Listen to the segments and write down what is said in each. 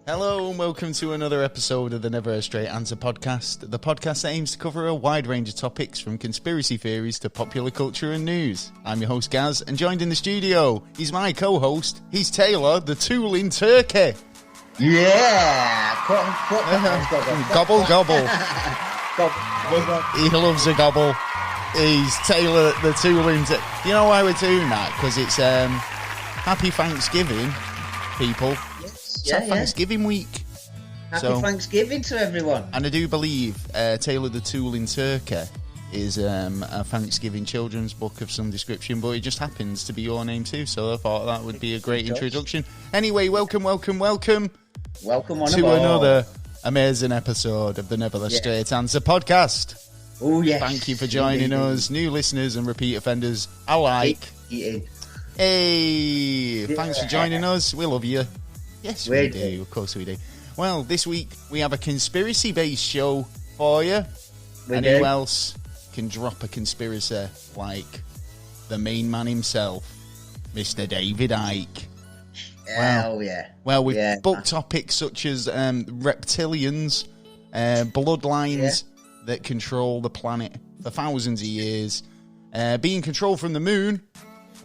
Hello and welcome to another episode of the Never a Straight Answer podcast, the podcast that aims to cover a wide range of topics from conspiracy theories to popular culture and news. I'm your host Gaz, and joined in the studio, he's my co-host, he's Taylor, the tool in Turkey. Yeah! Gobble, gobble. He loves a gobble. He's Taylor, the tool in Turkey. You know why we're doing that? Because it's Happy Thanksgiving, people. It's Thanksgiving week. Happy Thanksgiving to everyone. And I do believe Taylor the Tool in Turkey is a Thanksgiving children's book of some description, but it just happens to be your name too, so I thought that would be a great introduction. Anyway, welcome Welcome on to aboard. Another amazing episode of the Never a Straight Answer podcast. Oh, yes. Thank you for joining us, new listeners and repeat offenders alike. Hey, thanks for joining us. We love you. Yes, we do. Of course we do. Well, this week we have a conspiracy-based show for you. And who else can drop a conspiracy like the main man himself, Mr David Icke? Well, we've booked topics such as reptilians, bloodlines that control the planet for thousands of years, being controlled from the moon,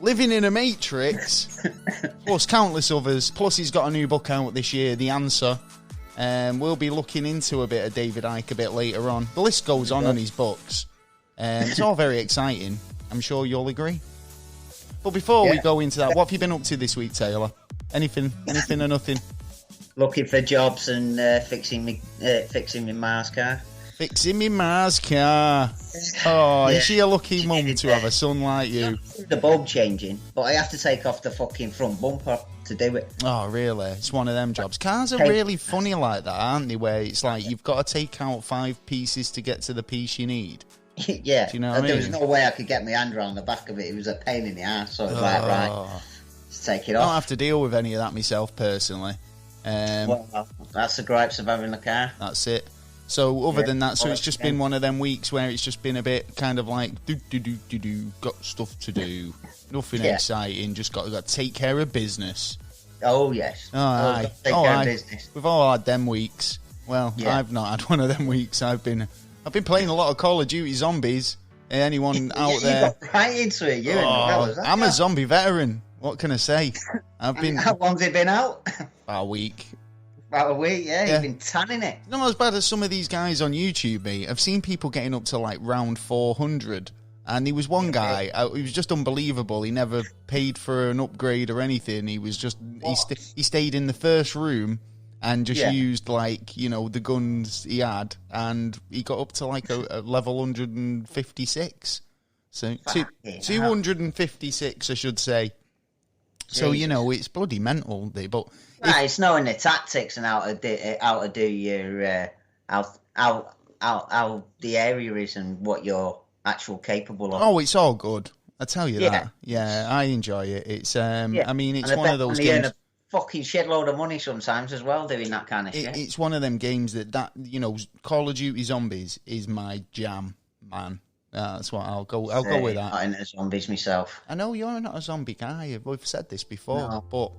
living in a matrix, plus countless others. Plus, he's got a new book out this year, The Answer. We'll be looking into a bit of David Icke a bit later on. The list goes on his books. It's all very exciting. I'm sure you'll agree. But before we go into that, what have you been up to this week, Taylor? Anything or nothing? Looking for jobs and fixing me Mars car. Fixing me Mars car. Oh, is she a lucky mum to have a son like you? The bulb changing, but I have to take off the fucking front bumper to do it. Oh, really? It's one of them jobs. Cars are really funny like that, aren't they? Where it's like you've got to take out 5 pieces to get to the piece you need. Yeah. Do you know what I mean? There was no way I could get my hand around the back of it. It was a pain in the ass. So I was like, right, let's take it off. I don't have to deal with any of that myself personally. Well, that's the gripes of having a car. That's it. So other than that, so it's just been one of them weeks where it's just been a bit kind of like got stuff to do, nothing exciting, just got to take care of business. Oh yes. Take care of business. We've all had them weeks. Well, I've not had one of them weeks. I've been playing a lot of Call of Duty Zombies. Anyone out there? You got right into it, I'm a zombie veteran. What can I say? I've been. How long's it been out? About a week. About a week, You've been tanning it. Not as bad as some of these guys on YouTube, mate. I've seen people getting up to like round 400. And there was one guy, he was just unbelievable. He never paid for an upgrade or anything. He was just, he stayed in the first room and just used like, the guns he had. And he got up to like a level 156. So 256, I should say. Jesus. So, it's bloody mental. But it's knowing the tactics and how to do your how the area is and what you're actually capable of. Oh, it's all good. I tell you that. Yeah, I enjoy it. It's I mean, it's one of those games. Earn a fucking shitload of money sometimes as well doing that kind of shit. It's one of them games that Call of Duty Zombies is my jam, man. That's what I'll go with that. I'm not into zombies myself. I know you're not a zombie guy. We've said this before, but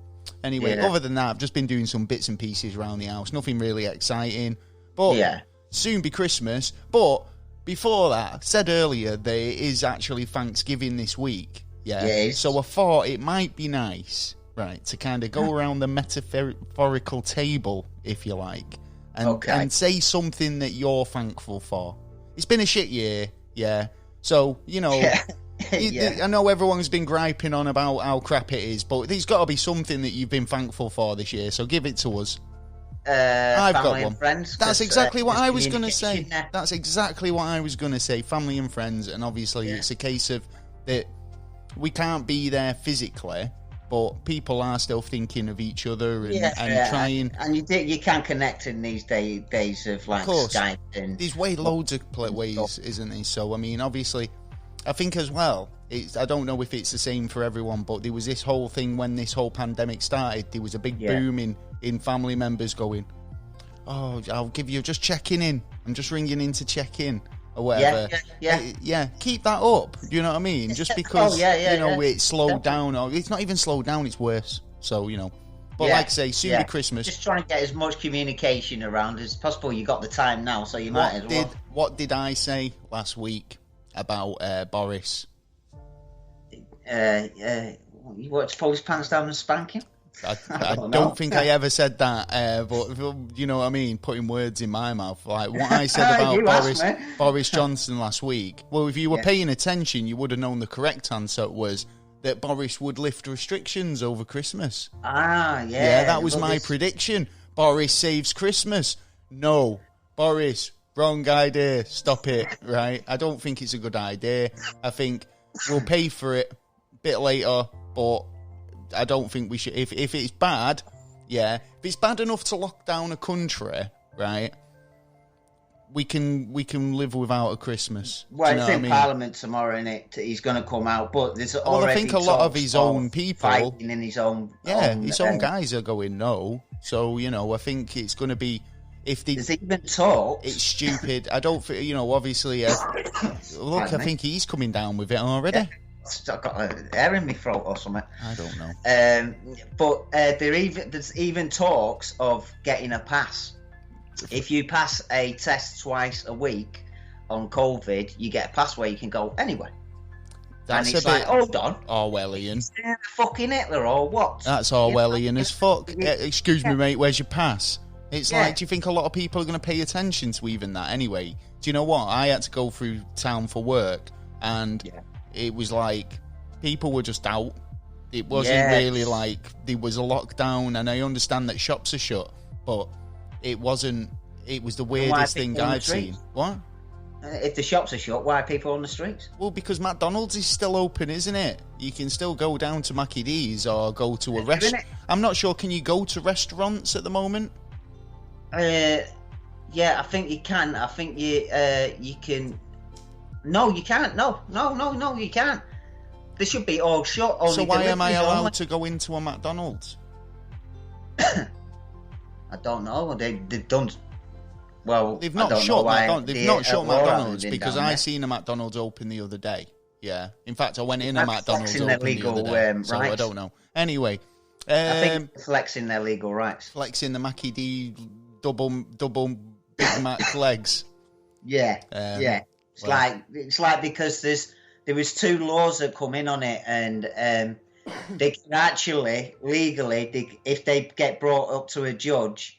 anyway, other than that, I've just been doing some bits and pieces around the house. Nothing really exciting, but soon be Christmas. But before that, I said earlier there is actually Thanksgiving this week. So I thought it might be nice, right, to kind of go around the metaphorical table, if you like, and say something that you're thankful for. It's been a shit year. Yeah, so, I know everyone's been griping on about how crap it is, but there's got to be something that you've been thankful for this year, so give it to us. I've got one. Friends, that's exactly what I was going to say. That's exactly what I was going to say, family and friends, and obviously it's a case of that we can't be there physically, but people are still thinking of each other and trying. And you can connect in these days of like Skype. And there's loads of ways, isn't there? So I mean, obviously, I think as well. I don't know if it's the same for everyone, but there was this whole thing when this whole pandemic started. There was a big boom in family members going, "Oh, I'll give you just checking in. I'm just ringing in to check in." Or whatever. Keep that up. Do you know what I mean? Just because it slowed down, or it's not even slowed down, it's worse. So But like I say, soon be Christmas. Just trying to get as much communication around as possible. You got the time now, so you might as well. What did I say last week about Boris? You want to pull his pants down and spank him? I don't think I ever said that, but you know what I mean, putting words in my mouth. Like what I said about Boris Johnson last week. Well, if you were paying attention, you would have known the correct answer was that Boris would lift restrictions over Christmas. Yeah, that was my prediction. Boris saves Christmas. No, Boris, wrong idea. Stop it, right? I don't think it's a good idea. I think we'll pay for it a bit later, but I don't think we should. If it's bad, if it's bad enough to lock down a country, right? We can live without a Christmas. Well, it's in Parliament tomorrow, isn't it? He's going to come out, but there's already. I think a lot of his own people fighting in his own. His own guys are going no. So I think it's going to be. If there's even talk, it's stupid. I don't think obviously. Look, I think he's coming down with it already. Yeah. I've got air in my throat or something. I don't know. But there's even talks of getting a pass. If you pass a test twice a week on COVID, you get a pass where you can go anywhere. That's and it's a bit hold on, Orwellian. Is there fucking Hitler or what? That's Orwellian as fuck. Excuse me, mate. Where's your pass? It's like, do you think a lot of people are going to pay attention to even that anyway? Do you know what? I had to go through town for work, and it was like people were just out. It wasn't really like there was a lockdown, and I understand that shops are shut, but it wasn't. It was the weirdest thing I've seen. What? If the shops are shut, why are people on the streets? Well, because McDonald's is still open, isn't it? You can still go down to Mackie D's or go to a restaurant. I'm not sure. Can you go to restaurants at the moment? I think you can. I think you can. No, you can't. No, you can't. They should be all shut. So why am I allowed to go into a McDonald's? I don't know. They've done. Well, they've not shut McDonald's. They've not shut McDonald's because I seen a McDonald's open the other day. Yeah, in fact, I went in a McDonald's open the other day. So I don't know. Anyway, I think flexing their legal rights. Flexing the Mackie D double Big Mac legs. Yeah. It's like because there was 2 laws that come in on it, and they can actually legally, if they get brought up to a judge,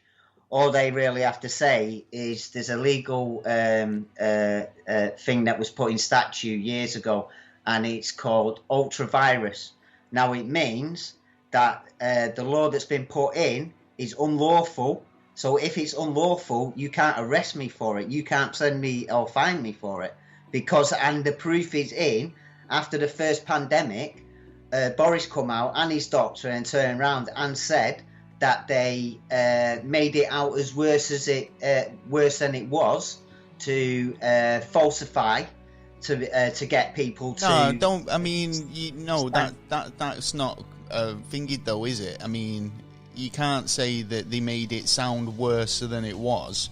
all they really have to say is there's a legal thing that was put in statute years ago, and it's called ultra-virus. Now it means that the law that's been put in is unlawful. So if it's unlawful, you can't arrest me for it. You can't send me or fine me for it. And the proof is in, after the first pandemic, Boris come out and his doctor and turned around and said that they made it out as worse than it was to falsify to get people to. No, don't. I mean, that's not thingy though, is it? I mean, you can't say that they made it sound worse than it was.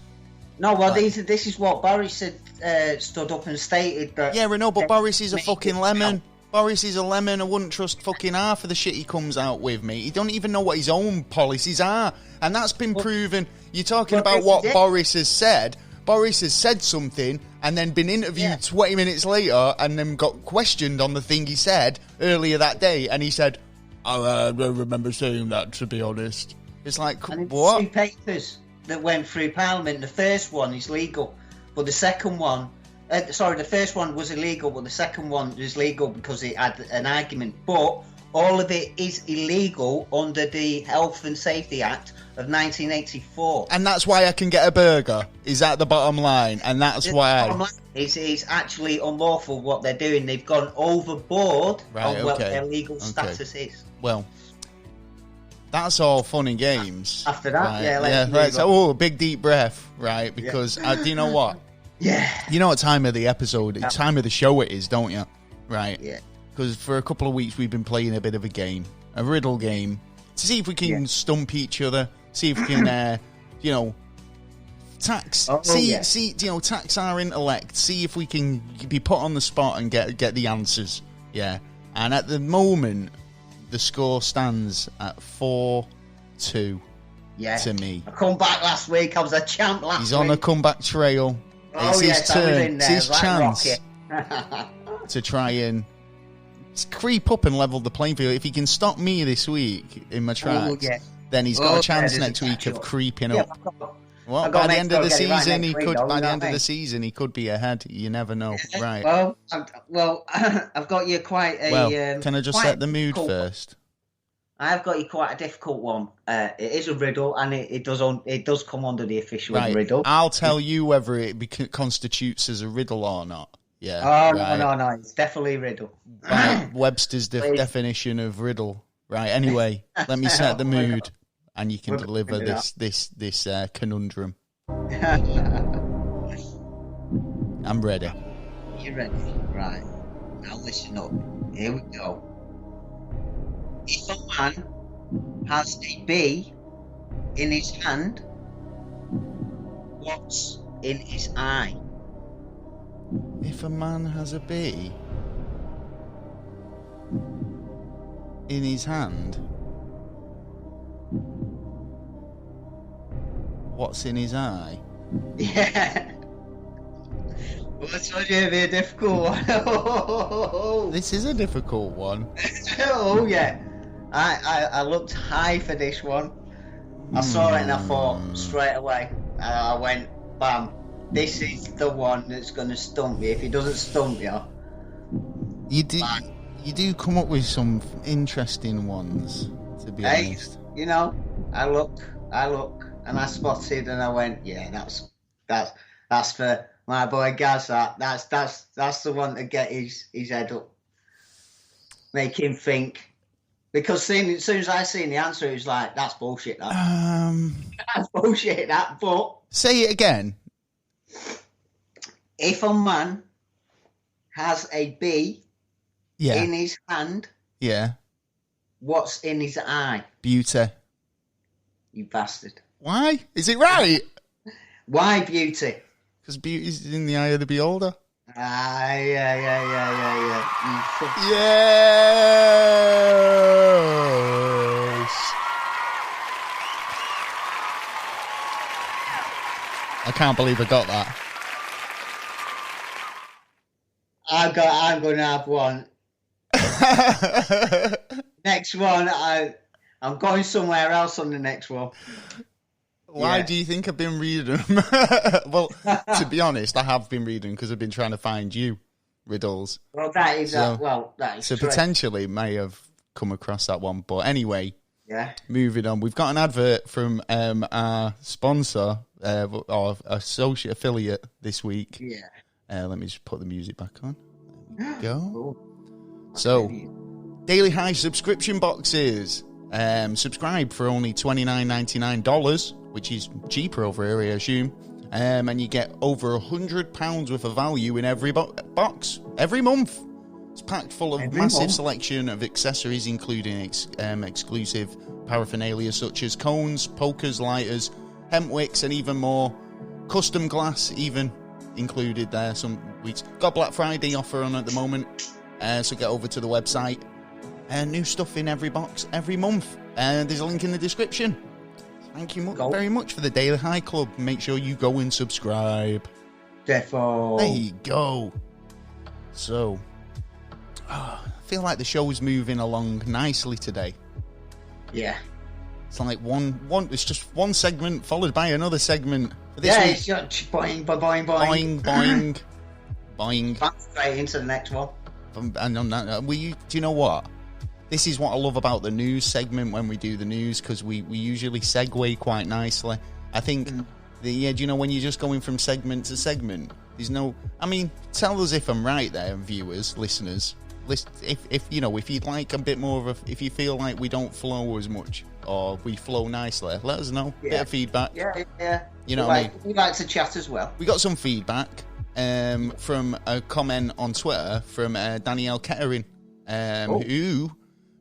No, well, this is what Boris had stood up and stated. That yeah, I know, but Boris is a fucking lemon. Boris is a lemon. I wouldn't trust fucking half of the shit he comes out with, mate. He don't even know what his own policies are. And that's been proven. You're talking about what Boris has said. Boris has said something and then been interviewed 20 minutes later and then got questioned on the thing he said earlier that day. And he said, I don't remember saying that, to be honest. It's like, and what? 2 papers that went through Parliament. The first one is legal, but the second one... the first one was illegal, but the second one was legal because it had an argument. But all of it is illegal under the Health and Safety Act of 1984. And that's why I can get a burger. Is that the bottom line? And that's why... The bottom line is actually unlawful what they're doing. They've gone overboard on what their legal status is. Well, that's all fun and games. After that, right? Right. So, big deep breath, right? Because do you know what? Yeah. You know what time of the episode, time of the show it is, don't you? Right? Yeah. Because for a couple of weeks we've been playing a bit of a game, a riddle game, to see if we can stump each other, see if we can, tax tax our intellect, see if we can be put on the spot and get the answers. Yeah. And at the moment, the score stands at 4-2 2 to me. I come back last week. I was a champ last week. He's on a comeback trail. It's his turn. It's his chance to try and creep up and level the playing field. If he can stop me this week in my tracks, then he's got a chance next week of creeping up. Well, by the end of the season, he could. By the end of the season, he could be ahead. You never know, right? Well, I've got you quite a. Well, can I just set the mood first? I've got you quite a difficult one. It is a riddle, and it does come under the official riddle. I'll tell you whether it constitutes as a riddle or not. Yeah. Oh no, it's definitely a riddle. Right, Webster's definition of riddle. Right. Anyway, let me set the mood, and you can deliver this conundrum. I'm ready. You ready? Right. Now listen up. Here we go. If a man has a bee in his hand, what's in his eye? If a man has a bee in his hand, what's in his eye? Yeah. Well, I told you it'd be a difficult one. This is a difficult one. Oh, yeah. I looked high for this one. I saw it and I thought straight away. I went, bam. This is the one that's going to stump you. If he doesn't stump you, you do come up with some interesting ones. To be honest, you know, I look, and I spotted, and I went, yeah, that's for my boy Gaz. That's the one to get his head up, make him think. Because as soon as I seen the answer, it was like, that's bullshit. That's bullshit. But say it again. If a man has a bee in his hand, what's in his eye? Beauty. You bastard. Why? Is it right? Why beauty? Because beauty's in the eye of the beholder. Yeah. Yes. I can't believe I got that. I'm going to have one. Next one, I'm going somewhere else on the next one. Why do you think I've been reading them? Well, to be honest, I have been reading because I've been trying to find you riddles. Well, that is so true. Potentially may have come across that one. But anyway, yeah. Moving on. We've got an advert from our sponsor, or associate affiliate this week. Yeah. Let me just put the music back on. There we go. Cool. So, Daily High subscription boxes. Subscribe for only $29.99, which is cheaper over here, I assume. And you get over £100 worth of value in every box every month. It's packed full of massive selection of accessories, including exclusive paraphernalia such as cones, pokers, lighters, hemp wicks, and even more. Custom glass even included there. Some weeks got Black Friday offer on at the moment, so get over to the website. New stuff in every box every month. There's a link in the description. Thank you very much for the Daily High Club. Make sure you go and subscribe. Defo. There you go. So, I feel like the show's moving along nicely today. Yeah. It's like it's just one segment followed by another segment. This week, it's just boing, boing, boing. Boing, boing. Straight into the next one. And on that, do you know what? This is what I love about the news segment when we do the news, because we usually segue quite nicely. I think, do you know, when you're just going from segment to segment, there's no... I mean, tell us if I'm right there, viewers, listeners. If you'd like a bit more of if you feel like we don't flow as much, or we flow nicely, let us know. Bit of feedback. Yeah. You know what I mean? We like to chat as well. We got some feedback from a comment on Twitter from Danielle Kettering, who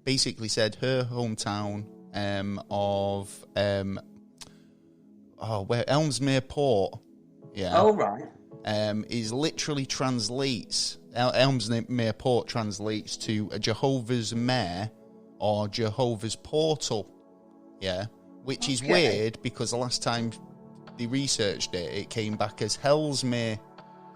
basically said her hometown of where Elmsmere Port, is literally translates Elmsmere Port translates to a Jehovah's Mare or Jehovah's Portal, which is weird because the last time they researched it, it came back as Hellsmere.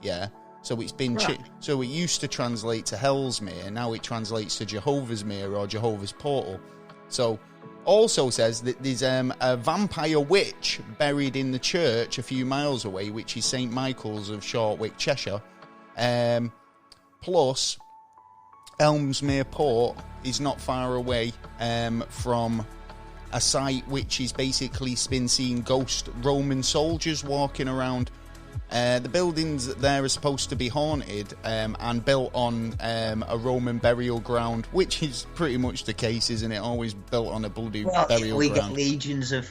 Yeah. So it's been so it used to translate to Hellsmere, now it translates to Jehovah's Mere or Jehovah's Portal. So also says that there's a vampire witch buried in the church a few miles away, which is St Michael's of Shortwick, Cheshire. Plus, Ellesmere Port is not far away from a site which is basically been seeing ghost Roman soldiers walking around. The buildings there are supposed to be haunted and built on a Roman burial ground, which is pretty much the case, isn't it? Always built on a bloody burial ground. We got legions of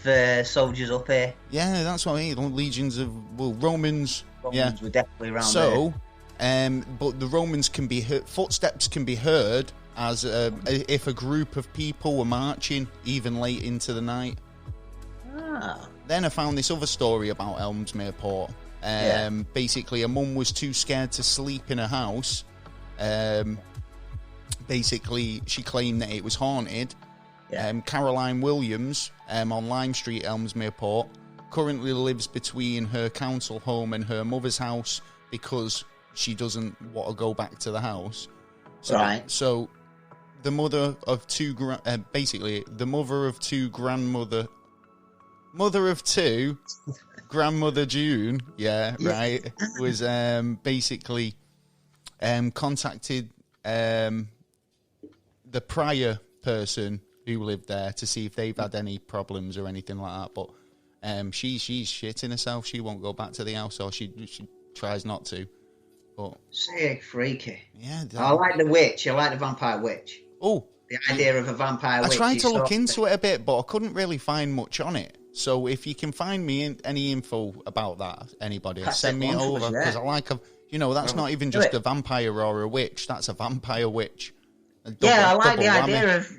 soldiers up here. Yeah, that's what I mean. Legions of Romans. Romans were definitely around there. But the Romans can be heard, footsteps can be heard as if a group of people were marching, even late into the night. Then I found this other story about Ellesmere Port. Basically, a mum was too scared to sleep in her house. Basically, she claimed that it was haunted. Caroline Williams on Lime Street, Ellesmere Port, currently lives between her council home and her mother's house because she doesn't want to go back to the house. So the mother of two, grandmother June, was basically contacted the prior person who lived there to see if they've had any problems or anything like that. But she's shitting herself. She won't go back to the house, or she tries not to. But sick, freaky. Yeah, I like the witch. I like the vampire witch. Oh, the idea of a vampire witch. I tried to look into it a bit, but I couldn't really find much on it. So if you can find me any info about that, anybody, send me it over, because I like that's not even just a vampire or a witch. That's a vampire witch. I like the idea of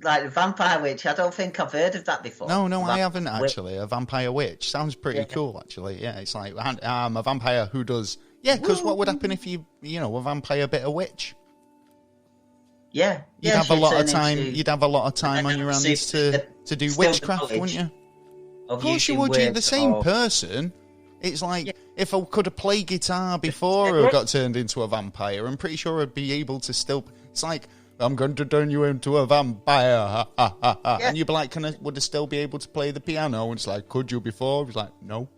like the vampire witch. I don't think I've heard of that before. No, I haven't actually. A vampire witch sounds pretty cool, actually. Yeah, it's like I'm a vampire who does. Yeah, because what would happen if a vampire bit a witch? Yeah, you'd have a lot of time. You'd have a lot of time on your hands to do witchcraft, wouldn't you? Of course you would. You're the same person. It's like if I could have played guitar before I got turned into a vampire, I'm pretty sure I'd be able to still. It's like I'm going to turn you into a vampire, and you'd be like, would I still be able to play the piano? And it's like, could you before? It's like, no.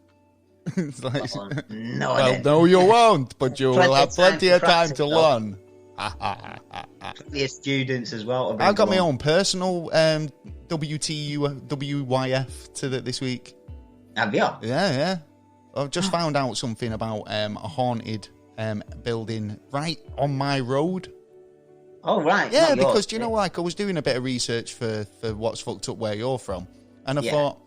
It's like, no, you won't, but you will have plenty of time to learn. Plenty of students as well. I've got my own personal WYF to this week. Have you? Yeah. I've just found out something about a haunted building right on my road. Oh, right. Yeah, because, I was doing a bit of research for What's Fucked Up Where You're From, and I thought,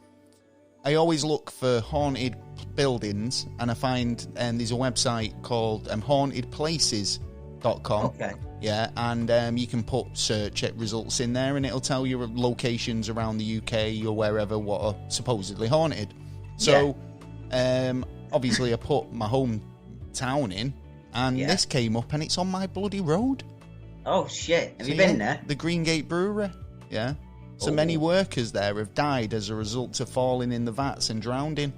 I always look for haunted buildings, and I find there's a website called hauntedplaces.com. Okay. Yeah, and you can put search results in there, and it'll tell you locations around the UK or wherever what are supposedly haunted. So, obviously, I put my hometown in, and this came up, and it's on my bloody road. Oh, shit. Have you been there? The Greengate Brewery. Yeah. So many workers there have died as a result of falling in the vats and drowning.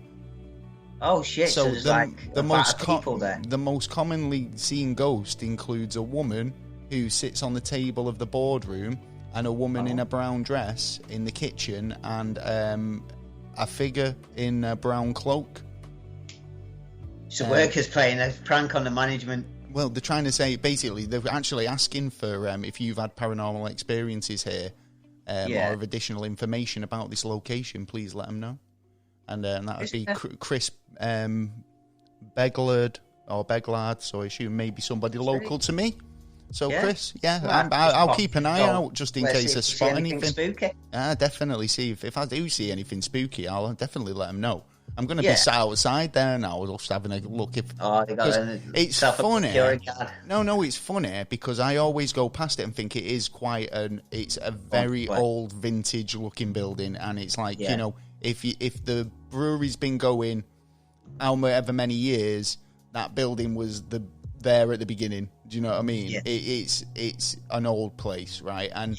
Oh shit! So there's the most commonly seen ghost includes a woman who sits on the table of the boardroom, and a woman in a brown dress in the kitchen, and a figure in a brown cloak. So workers playing a prank on the management. Well, they're trying to say basically they're actually asking for if you've had paranormal experiences here. Or of additional information about this location, please let them know. And that would be Chris Beglard, so I assume maybe somebody local to me. So, Chris, I'll keep an eye out just in case I spot anything. Spooky. Definitely see. If I do see anything spooky, I'll definitely let them know. I'm going to be sat outside there now, just having a look. It's funny. No, it's funny because I always go past it and think it is it's a very old vintage looking building, and it's like if the brewery's been going however many years, that building was there at the beginning. Do you know what I mean? It's an old place, right? And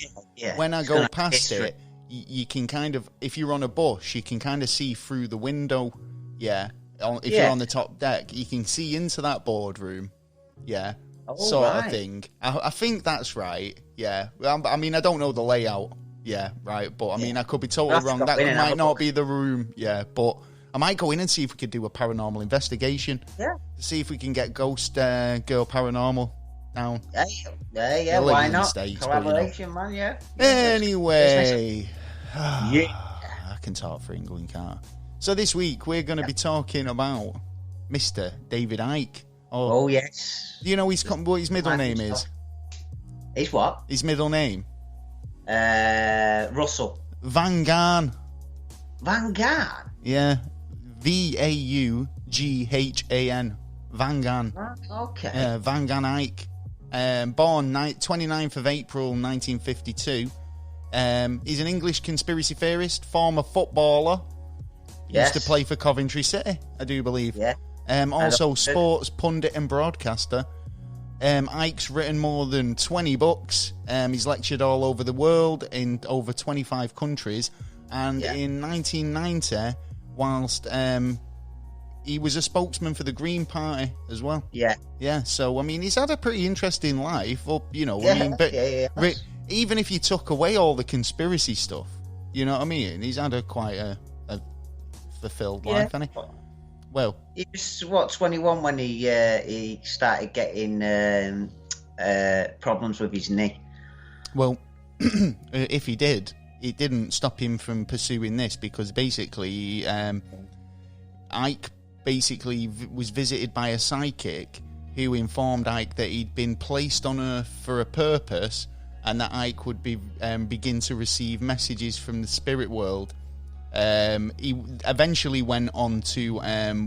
when I go past it, you can kind of, if you're on a bus, you can kind of see through the window. Yeah. If you're on the top deck, you can see into that boardroom. Yeah. Sort of thing. I think that's right. Yeah. I mean, I don't know the layout. Yeah, right. But I mean, I could be totally wrong. That might not be the room. Yeah. But I might go in and see if we could do a paranormal investigation. Yeah. To see if we can get Ghost Girl Paranormal down. Yeah. Why not? States, collaboration, man. Yeah. Anyway. I can talk for England, can't I? So this week, we're going to be talking about Mr. David Icke. Oh, yes. Do you know what his middle name is? His what? His middle name? Russell. Van Gaan. Van Gaan? Yeah. Vaughan. Van Gaan. Okay. Van Gaan Icke. Born 29th of April 1952. He's an English conspiracy theorist, former footballer. Used to play for Coventry City, I do believe. Yeah. Also sports pundit and broadcaster. Icke's written more than 20 books. He's lectured all over the world in over 25 countries. And in 1990, whilst he was a spokesman for the Green Party as well. Yeah. Yeah, so, I mean, he's had a pretty interesting life. I mean, but even if you took away all the conspiracy stuff, you know what I mean? He's had quite a fulfilled life, hasn't he? Well, he was 21 when he started getting problems with his knee. Well, if he did, it didn't stop him from pursuing this, because basically Icke was visited by a psychic who informed Icke that he'd been placed on Earth for a purpose, and that Icke would begin to receive messages from the spirit world. He eventually went on to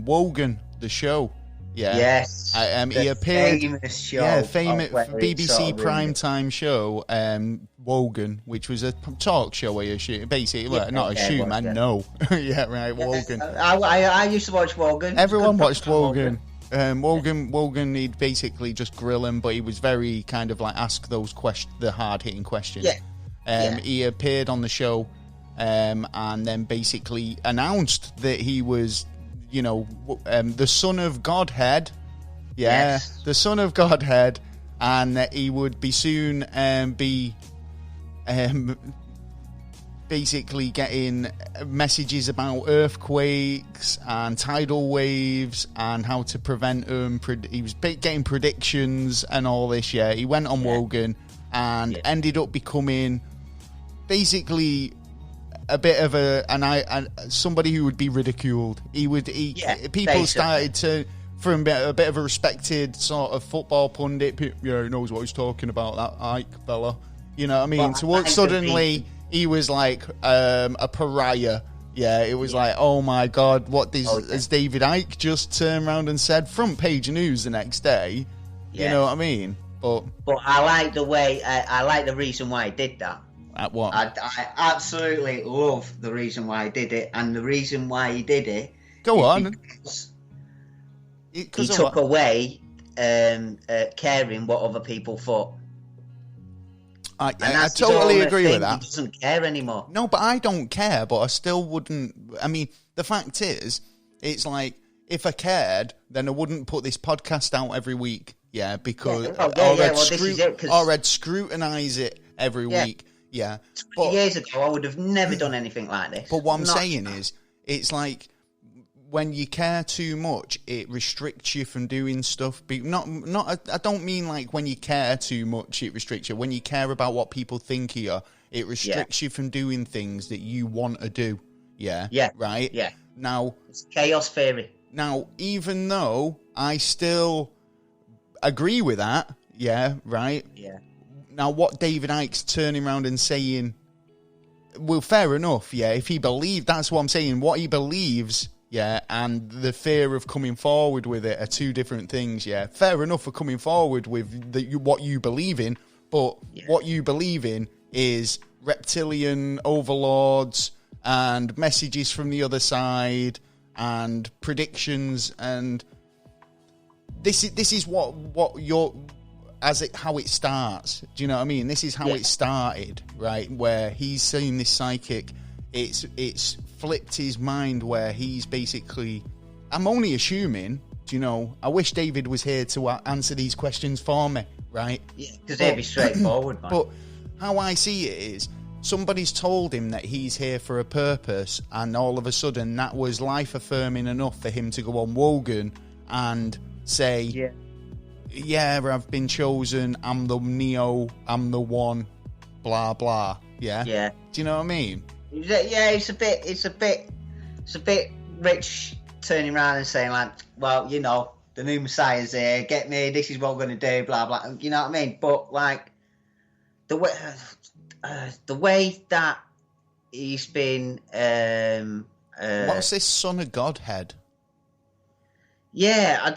Wogan, the show. Yeah. Yes. He appeared. Famous show. Yeah, famous BBC primetime show. Wogan, which was a talk show where you basically, not a shoe, man. No. Yeah, right. Wogan. I used to watch Wogan. Everyone watched Wogan. Wogan, he'd basically just grill him, but he was very kind of like ask those the hard hitting questions. Yeah. He appeared on the show. And then basically announced that he was, the son of Godhead. Yeah, yes. The son of Godhead, and that he would be soon be basically getting messages about earthquakes and tidal waves and how to prevent them. He was getting predictions and all this. Yeah, he went on Wogan and ended up becoming basically a bit of somebody who would be ridiculed. People basically started to, from a bit of a respected sort of football pundit, he knows what he's talking about, that Icke fella. You know what I mean? So suddenly he was like a pariah. Yeah, it was like, oh my God, has David Icke just turned around and said front page news the next day? You know what I mean? But I like the way, I like the reason why he did that. At what? I absolutely love the reason why he did it, and the reason why he did it. Go on. He took away caring what other people thought. I totally agree with that. He doesn't care anymore. No, but I don't care, but I still wouldn't. I mean, the fact is, it's like, if I cared, then I wouldn't put this podcast out every week. Yeah, because I'd scrutinise it every week. Yeah. 20 years ago, I would have never done anything like this. But what I'm saying is, it's like, when you care too much, it restricts you from doing stuff. I don't mean like when you care too much, it restricts you. When you care about what people think of you, it restricts you from doing things that you want to do. Yeah. Yeah. Right? Yeah. Now, it's chaos theory. Now, even though I still agree with that, yeah, right? Yeah. Now, what David Icke's turning around and saying, well, fair enough, yeah, if he believed, that's what I'm saying, what he believes, yeah, and the fear of coming forward with it are two different things, yeah. Fair enough for coming forward with what you believe in, but what you believe in is reptilian overlords and messages from the other side and predictions, and this is what you're... how it starts. Do you know what I mean? This is how it started, right? Where he's saying this psychic, it's flipped his mind where he's basically, I'm only assuming, do you know, I wish David was here to answer these questions for me, right? Yeah, because they'd be straightforward, man. But how I see it is, somebody's told him that he's here for a purpose, and all of a sudden that was life-affirming enough for him to go on Wogan and say, yeah, I've been chosen, I'm the Neo, I'm the one, blah, blah, yeah? Do you know what I mean? Yeah, it's a bit rich turning around and saying, like, well, you know, the new Messiah's here, get me, this is what I'm going to do, blah, blah, you know what I mean? But, like, the way that he's been... what's this Son of Godhead? Yeah,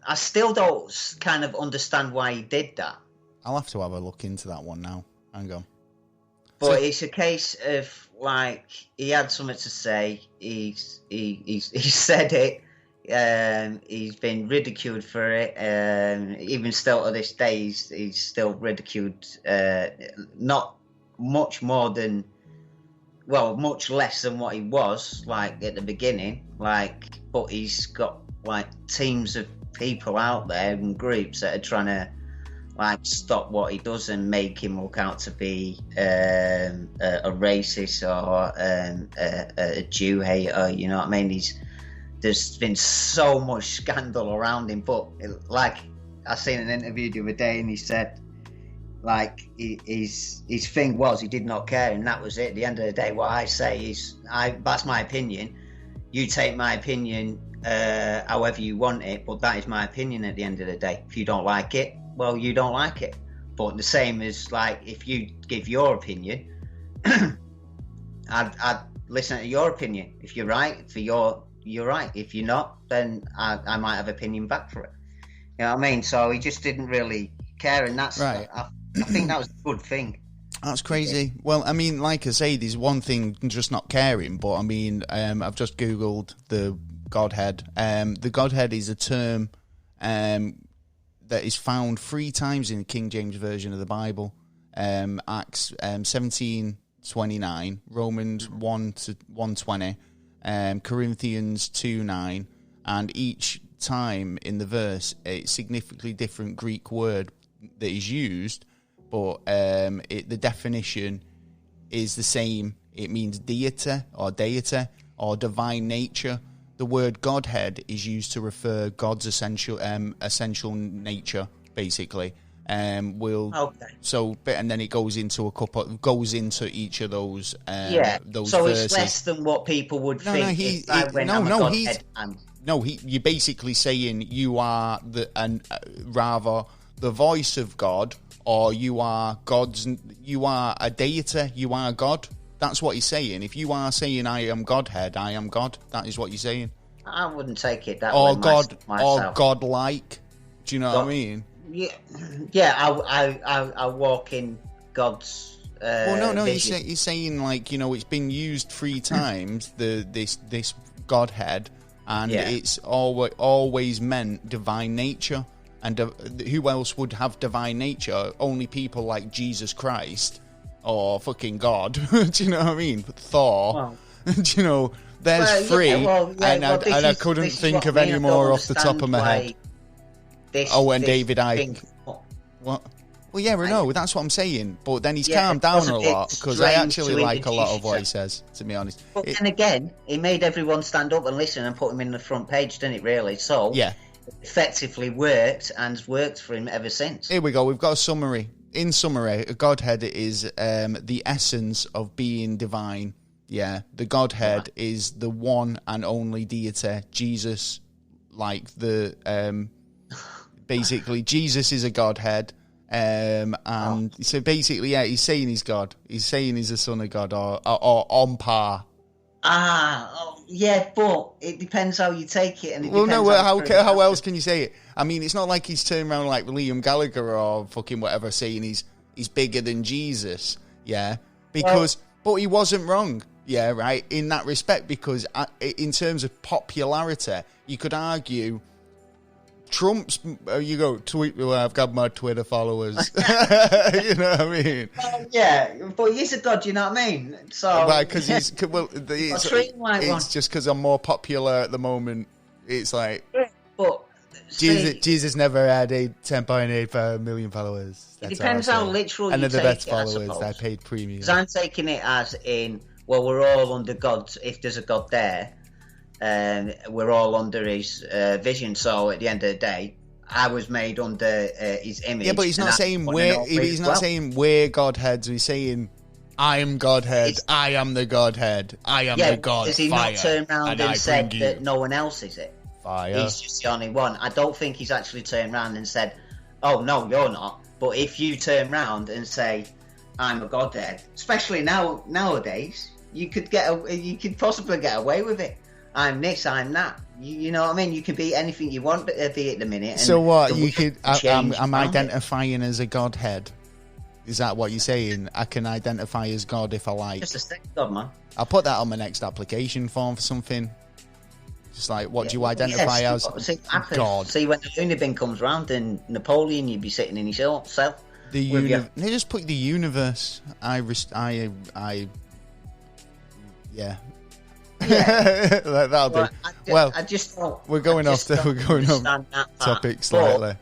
I still don't kind of understand why he did that. I'll have to have a look into that one now. Hang on. But it's a case of, like, he had something to say. He said it. He's been ridiculed for it. Even still to this day, he's still ridiculed. Not much more than, well, much less than what he was, like, at the beginning. Like, but he's got, like, teams of people out there and groups that are trying to, like, stop what he does and make him look out to be a racist or a Jew hater, you know what I mean? There's been so much scandal around him, but, like, I seen an interview the other day and he said, like, his thing was he did not care, and that was it. At the end of the day, what I say is, that's my opinion. You take my opinion however you want it, but that is my opinion at the end of the day. If you don't like it, well, you don't like it. But the same as, like, if you give your opinion, I'd listen to your opinion. If you're right, you're right. If you're not, then I might have opinion back for it. You know what I mean? So he just didn't really care, and that's right. I think that was a good thing. That's crazy. Well, I mean, like I say, there's one thing just not caring, but I mean, I've just Googled the Godhead. The Godhead is a term that is found 3 times in the King James Version of the Bible. Acts 17:29, Romans 1:120, Corinthians 2:9, and each time in the verse, a significantly different Greek word that is used, but the definition is the same. It means deity or divine nature. The word Godhead is used to refer God's essential nature, basically. So, and then it goes into each of those. Those so verses. It's less than what people would think. You're basically saying you are rather the voice of God, or you are a deity, you are God. That's what he's saying. If you are saying I am Godhead, I am God, that is what you're saying. I wouldn't take it that or way. God, myself. Or God-like. Do you know what I mean? Yeah. I walk in God's. Well, no. Vision. He's saying, like, you know, it's been used 3 times. This Godhead, and it's always meant divine nature. And who else would have divine nature? Only people like Jesus Christ or fucking God. Do you know what I mean? Thor. Do you know? There's 3, and I couldn't think of any more off the top of my head. David Icke. What? Well, yeah, we know. That's what I'm saying. But then he's calmed down a lot, because I actually like a lot of what he says, to be honest. But then again, he made everyone stand up and listen and put him in the front page, didn't it, really? So, it effectively worked, and has worked for him ever since. Here we go. We've got a summary. In summary, a Godhead is the essence of being divine. Yeah, the Godhead is the one and only deity, Jesus. Like basically, Jesus is a Godhead, so basically, he's saying he's God. He's saying he's the Son of God, or on par. Yeah, but it depends how you take it, and how else can you say it? I mean, it's not like he's turning around like Liam Gallagher or fucking whatever, saying he's bigger than Jesus. Yeah, but he wasn't wrong. Yeah, right, in that respect, because in terms of popularity, you could argue Trump's, you go, tweet, well, I've got my Twitter followers. You know what I mean? Yeah, but he's a god, you know what I mean? So, right, because it's just because I'm more popular at the moment. It's like, but Jesus never had 10.8 million followers. It depends how literal you take it, and the best followers, they paid premium. Because I'm taking it as in, well, we're all under God. If there's a God there, we're all under his vision. So at the end of the day, I was made under his image. Yeah, but he's not saying he's not saying we're Godheads. He's saying I am Godhead. I am the Godhead. I am the God. Has he not turned around and said that no one else is it? Fire. He's just the only one. I don't think he's actually turned around and said, "Oh no, you're not." But if you turn around and say, "I'm a Godhead," especially nowadays, you could possibly get away with it. I'm this, I'm that. You know what I mean? You can be anything you want to be at the minute. So what? You could? I'm identifying as a Godhead. Is that what you're saying? I can identify as God if I like. Just a sex God, man. I'll put that on my next application form for something. Just like, what do you identify as? God. See, when the loony bin comes round and Napoleon, you'd be sitting in his cell. They just put the universe. Yeah. That'll do. I just don't. We're going off topic slightly.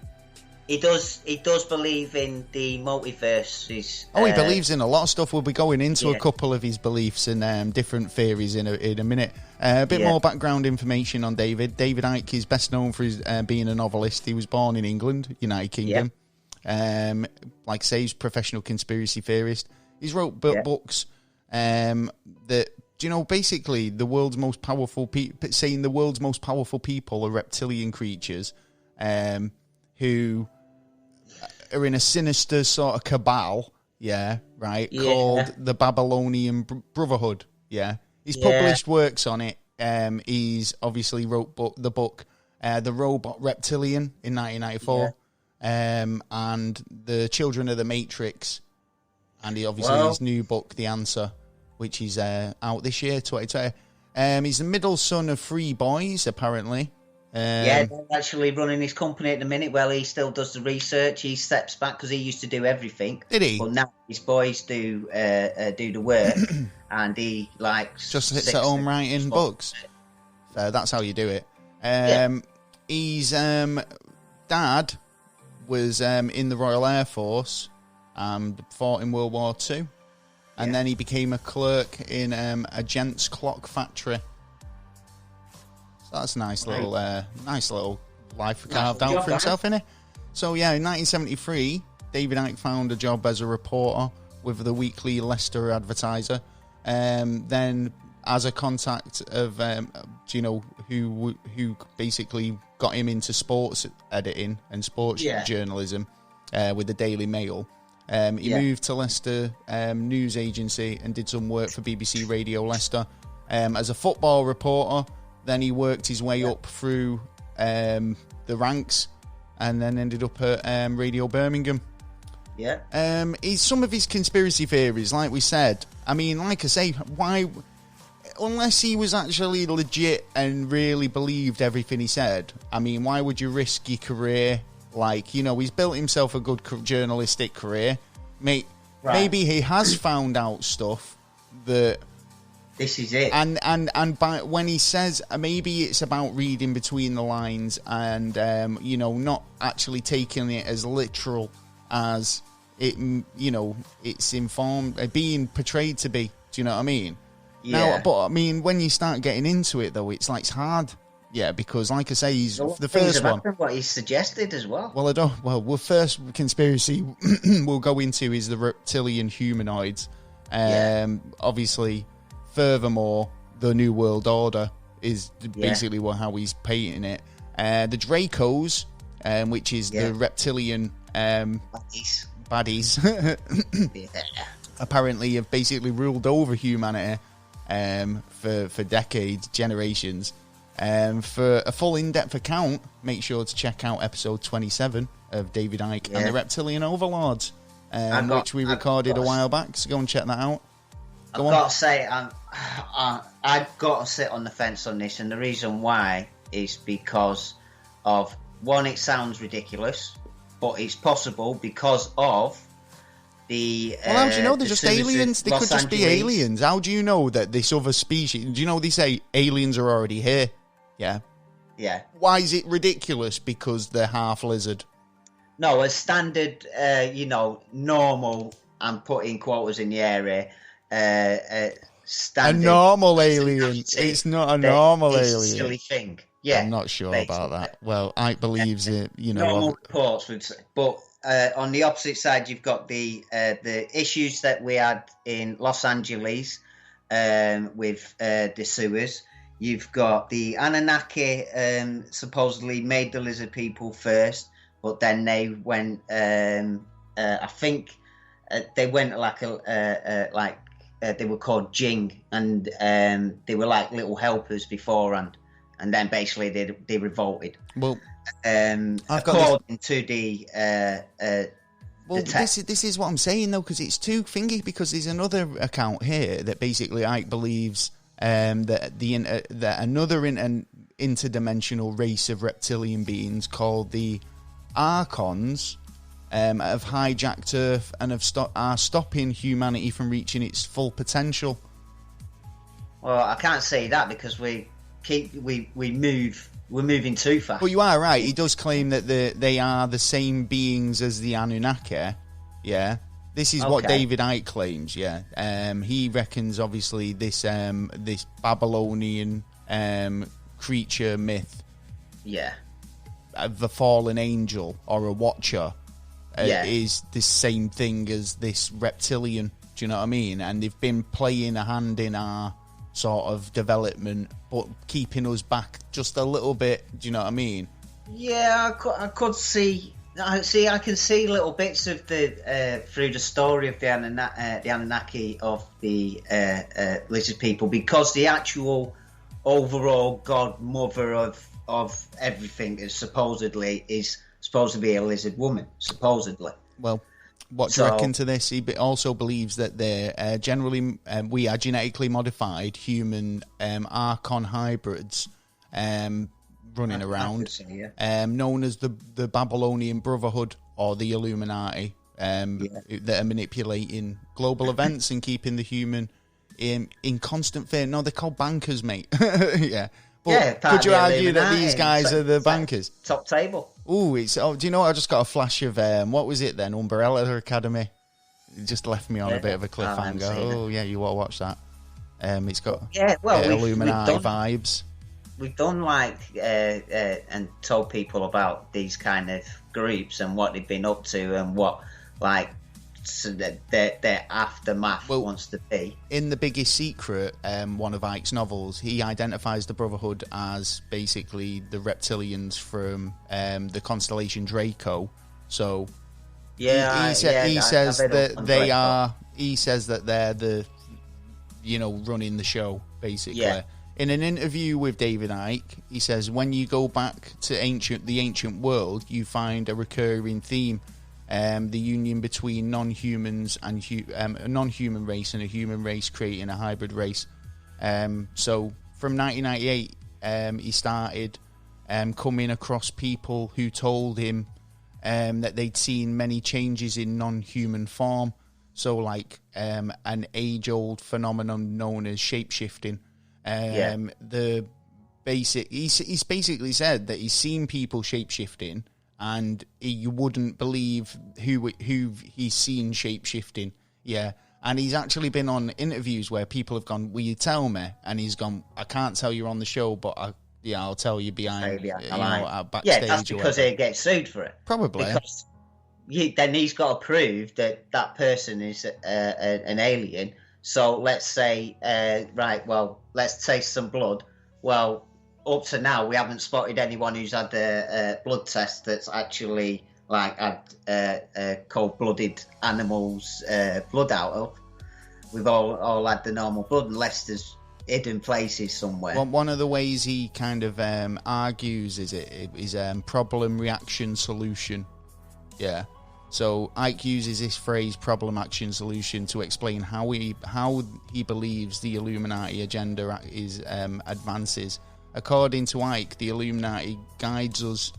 He does believe in the multiverse. He believes in a lot of stuff. We'll be going into a couple of his beliefs and different theories in a minute. A bit more background information on David. David Icke is best known for his being a novelist. He was born in England, United Kingdom. Like I say, he's a professional conspiracy theorist. He's wrote books that, basically the world's most powerful people, saying the world's most powerful people are reptilian creatures who are in a sinister sort of cabal, called the Babylonian Brotherhood, He's published works on it. He's obviously wrote the book, The Robot Reptilian in 1994, and The Children of the Matrix, and his new book, The Answer, which is out this year, 2020. He's the middle son of 3 boys, apparently. They're actually running his company at the minute. Well, he still does the research. He steps back because he used to do everything. Did he? But now his boys do the work, and he just sits at home writing books. So that's how you do it. His dad was in the Royal Air Force and fought in World War II, and then he became a clerk in a gents' clock factory. That's a nice little life carved out for himself, isn't it? So, in 1973, David Icke found a job as a reporter with the weekly Leicester Advertiser. Then, as a contact of, who basically got him into sports editing and sports journalism with the Daily Mail. He moved to Leicester News Agency and did some work for BBC Radio Leicester as a football reporter. Then he worked his way up through the ranks and then ended up at Radio Birmingham. Some of his conspiracy theories, like we said, I mean, like I say, why, unless he was actually legit and really believed everything he said, I mean, why would you risk your career? He's built himself a good journalistic career. Maybe he has found out stuff that... This is it. And when he says maybe it's about reading between the lines and, not actually taking it as literal as it, it's informed, being portrayed to be. Do you know what I mean? Yeah. But I mean, when you start getting into it, though, it's hard. Yeah, because like I say, he's the first one. What he suggested as well. Well, first conspiracy we'll go into is the reptilian humanoids. Obviously... Furthermore, the New World Order is basically how he's painting it. The Dracos, which is the reptilian baddies, apparently have basically ruled over humanity for decades, generations. For a full in-depth account, make sure to check out episode 27 of David Icke and the Reptilian Overlords, which we recorded a while back, so go and check that out. I've got to say, I've got to sit on the fence on this, and the reason why is because of one, it sounds ridiculous, but it's possible because of the. Well, how do you know they're just aliens? They could just be aliens. How do you know that this other species? Do you know they say aliens are already here? Yeah. Yeah. Why is it ridiculous? Because they're half lizard. No, a standard, normal. I'm putting quotas in the area. Standard. A normal alien. It's not a normal alien. It's a silly thing. Yeah, I'm not sure about that. Well, Ike believes it. Normal reports would say, but on the opposite side, you've got the issues that we had in Los Angeles with the sewers. You've got the Anunnaki supposedly made the lizard people first, but then they went. I think they went like they were called Jing, and they were like little helpers beforehand. And then basically they revolted. Well, according to the this is what I'm saying though, because it's too thingy. Because there's another account here that basically Ike believes that another interdimensional race of reptilian beings called the Archons have hijacked Earth and are stopping humanity from reaching its full potential. Well, I can't say that because we're moving too fast. Well, you are right. He does claim that they are the same beings as the Anunnaki. Yeah, this is what David Icke claims. Yeah, he reckons obviously this Babylonian creature myth. Yeah, the fallen angel or a watcher is the same thing as this reptilian. Do you know what I mean? And they've been playing a hand in our sort of development, but keeping us back just a little bit. Do you know what I mean? Yeah, I could see. I can see little bits of the through the story of the Anunnaki of the lizard people, because the actual overall god mother of everything is supposed to be a lizard woman, supposedly. Well, what do you reckon to this? He also believes that they're generally we are genetically modified human Archon hybrids running around, known as the Babylonian Brotherhood or the Illuminati, that are manipulating global events and keeping the human in constant fear. No, they're called bankers, mate. Yeah. But could you argue that these guys are the bankers? Top table. Do you know what? I just got a flash of, what was it then? Umbrella Academy. It just left me on a bit of a cliffhanger. Yeah, you want to watch that. It's got Illuminati vibes. We've done and told people about these kind of groups and what they've been up to and what their aftermath wants to be. In The Biggest Secret, one of Ike's novels, he identifies the Brotherhood as basically the reptilians from the constellation Draco. So he says that they're the running the show basically. Yeah. In an interview with David Icke, he says when you go back to the ancient world, you find a recurring theme. The union between non-humans and a non-human race and a human race creating a hybrid race. So from 1998, he started coming across people who told him that they'd seen many changes in non-human form. So like an age-old phenomenon known as shape-shifting. He's basically said that he's seen people shape-shifting, and you wouldn't believe who he's seen shape-shifting. Yeah. And he's actually been on interviews where people have gone, will you tell me? And he's gone, I can't tell you on the show, but I'll tell you backstage. Yeah, that's because he'll get sued for it. Probably. Because then he's got to prove that person is an alien. So let's say, let's taste some blood. Well, up to now, we haven't spotted anyone who's had a blood test that's actually had cold-blooded animals' blood out of. We've all had the normal blood, unless there's hidden places somewhere. Well, one of the ways he kind of argues is problem, reaction, solution. Yeah. So Icke uses this phrase problem, action, solution to explain how he believes the Illuminati agenda advances. According to Icke, the Illuminati guides us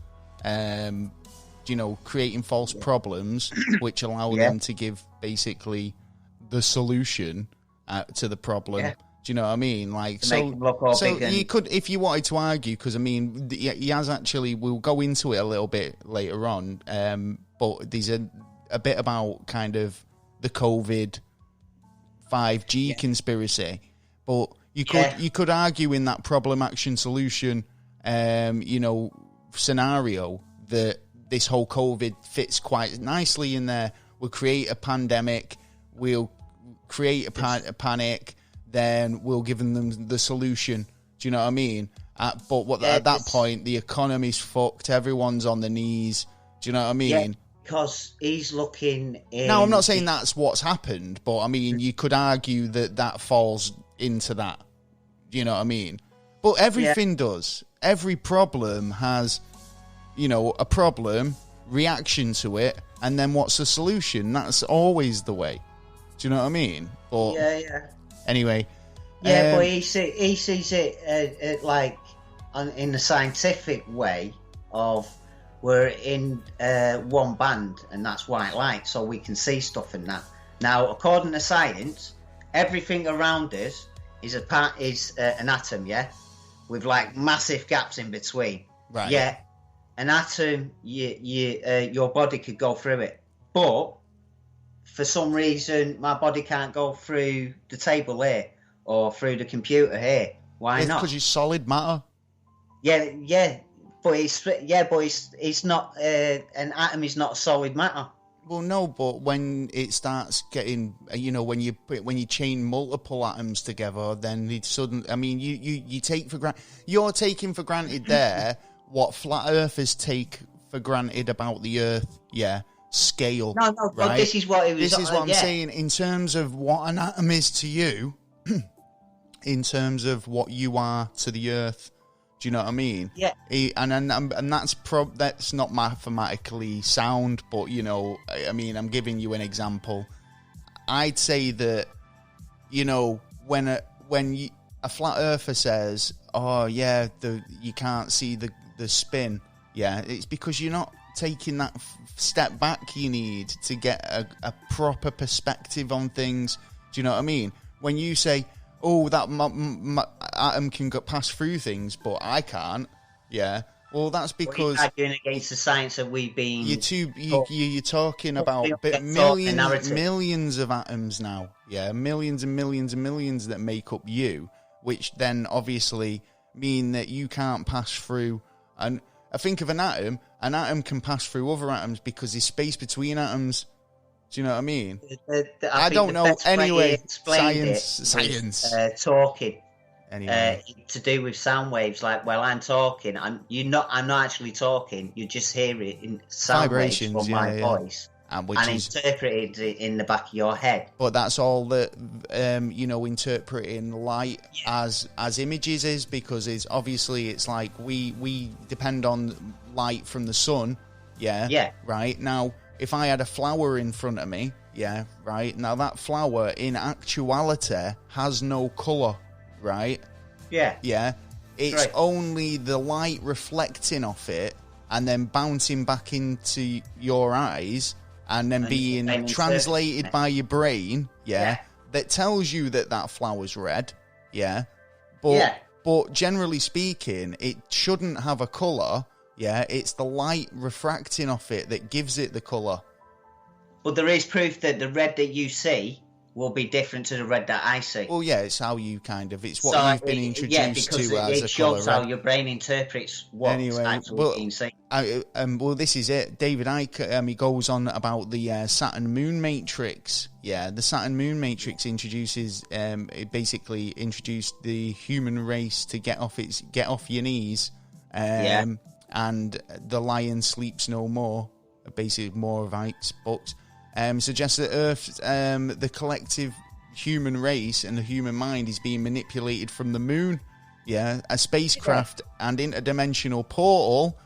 creating false problems, which allow them to give basically the solution to the problem. Yeah. Do you know what I mean? Like, so you could, if you wanted to argue, because I mean, he has actually. We'll go into it a little bit later on, but there's a bit about kind of the COVID 5G conspiracy, but you could argue in that problem action solution, scenario that this whole COVID fits quite nicely in there. We'll create a pandemic. We'll create a panic. Then we'll give them the solution. Do you know what I mean? At that point, the economy's fucked. Everyone's on the knees. Do you know what I mean? Yeah, because he's looking in... No, I'm not saying that's what's happened, but I mean, you could argue that falls into that. Do you know what I mean? But everything does. Every problem has, a problem, reaction to it, and then what's the solution? That's always the way. Do you know what I mean? But anyway. Yeah, but he sees it like in the scientific way of we're in one band and that's white light, so we can see stuff in that. Now, according to science, everything around us is an atom, with like massive gaps in between. Right. Yeah, an atom, your body could go through it, but for some reason, my body can't go through the table here or through the computer here. Why not? Because you're solid matter. Yeah, but it's not an atom is not solid matter. Well, no, but when it starts getting, when you chain multiple atoms together, then it suddenly, I mean, you take for granted, you're taking for granted there what flat earthers take for granted about the Earth. Yeah. Scale. No, right? But this is what it was. This is what I'm saying in terms of what an atom is to you, in terms of what you are to the Earth. Do you know what I mean? Yeah. And that's not mathematically sound, but I mean, I'm giving you an example. I'd say that when a flat earther says, "Oh yeah, you can't see the spin," it's because you're not taking that step back you need to get a proper perspective on things. Do you know what I mean? When you say, "Oh, that atom can pass through things, but I can't," well, that's because you're arguing against the science that we've been. You're talking about millions of atoms now, millions and millions and millions that make up you, which then obviously mean that you can't pass through. And I think of an atom can pass through other atoms because there's space between atoms. Do you know what I mean? I don't know. Anyway, science. Talking. Anyway. To do with sound waves, like, well, I'm talking. I'm not actually talking. You just hear it in sound vibrations waves from my voice. And interpreted it in the back of your head. But that's all that interpreting light as images is, because it's obviously it's like we depend on light from the sun. Right now, if I had a flower in front of me, right now that flower in actuality has no colour, right? It's only the light reflecting off it and then bouncing back into your eyes and then being translated by your brain, that tells you that flower's red, but generally speaking, it shouldn't have a colour, it's the light refracting off it that gives it the colour. But there is proof that the red that you see will be different to the red that I see. Well, it's how you you've been introduced to as a colour. It shows how your brain interprets what's actually being seen. Well, this is it. David Icke, he goes on about the Saturn Moon Matrix. The Saturn Moon Matrix it basically introduced the human race to get off your knees. And the lion sleeps no more. Basically, more of Icke's books. Suggests that Earth, the collective human race and the human mind is being manipulated from the moon. A spacecraft and interdimensional portal.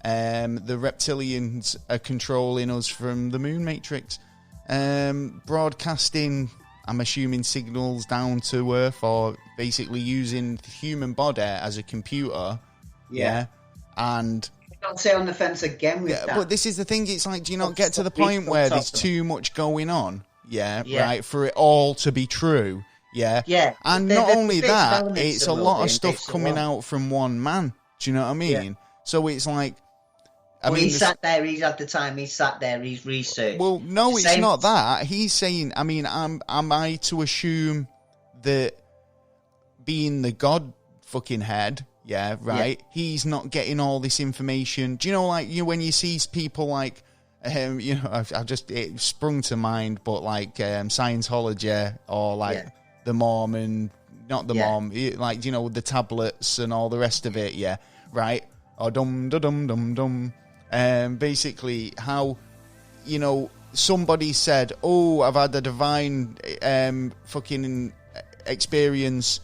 The reptilians are controlling us from the moon matrix. Broadcasting, I'm assuming, signals down to Earth, or basically using the human body as a computer. And I'll sit on the fence again with that. But this is the thing. It's like, do you not get to the point where there's too much going on? Yeah, right. For it all to be true. Yeah. Yeah. And not only that, it's a lot of stuff coming out from one man. Do you know what I mean? Yeah. So it's like, I mean, he sat there. He's had the time. He's sat there. He's researched. Well, no, it's not that. He's saying. I mean, am I to assume that being the God fucking head? Yeah, right. Yeah. He's not getting all this information. Do you know, like when you see people like, you know, it sprung to mind, but like Scientology or like the Mormon, not the Mormon, like, you know, the tablets and all the rest of it. Yeah, right. Or dum dum dum dum. Basically, how, you know, somebody said, "Oh, I've had a divine fucking experience.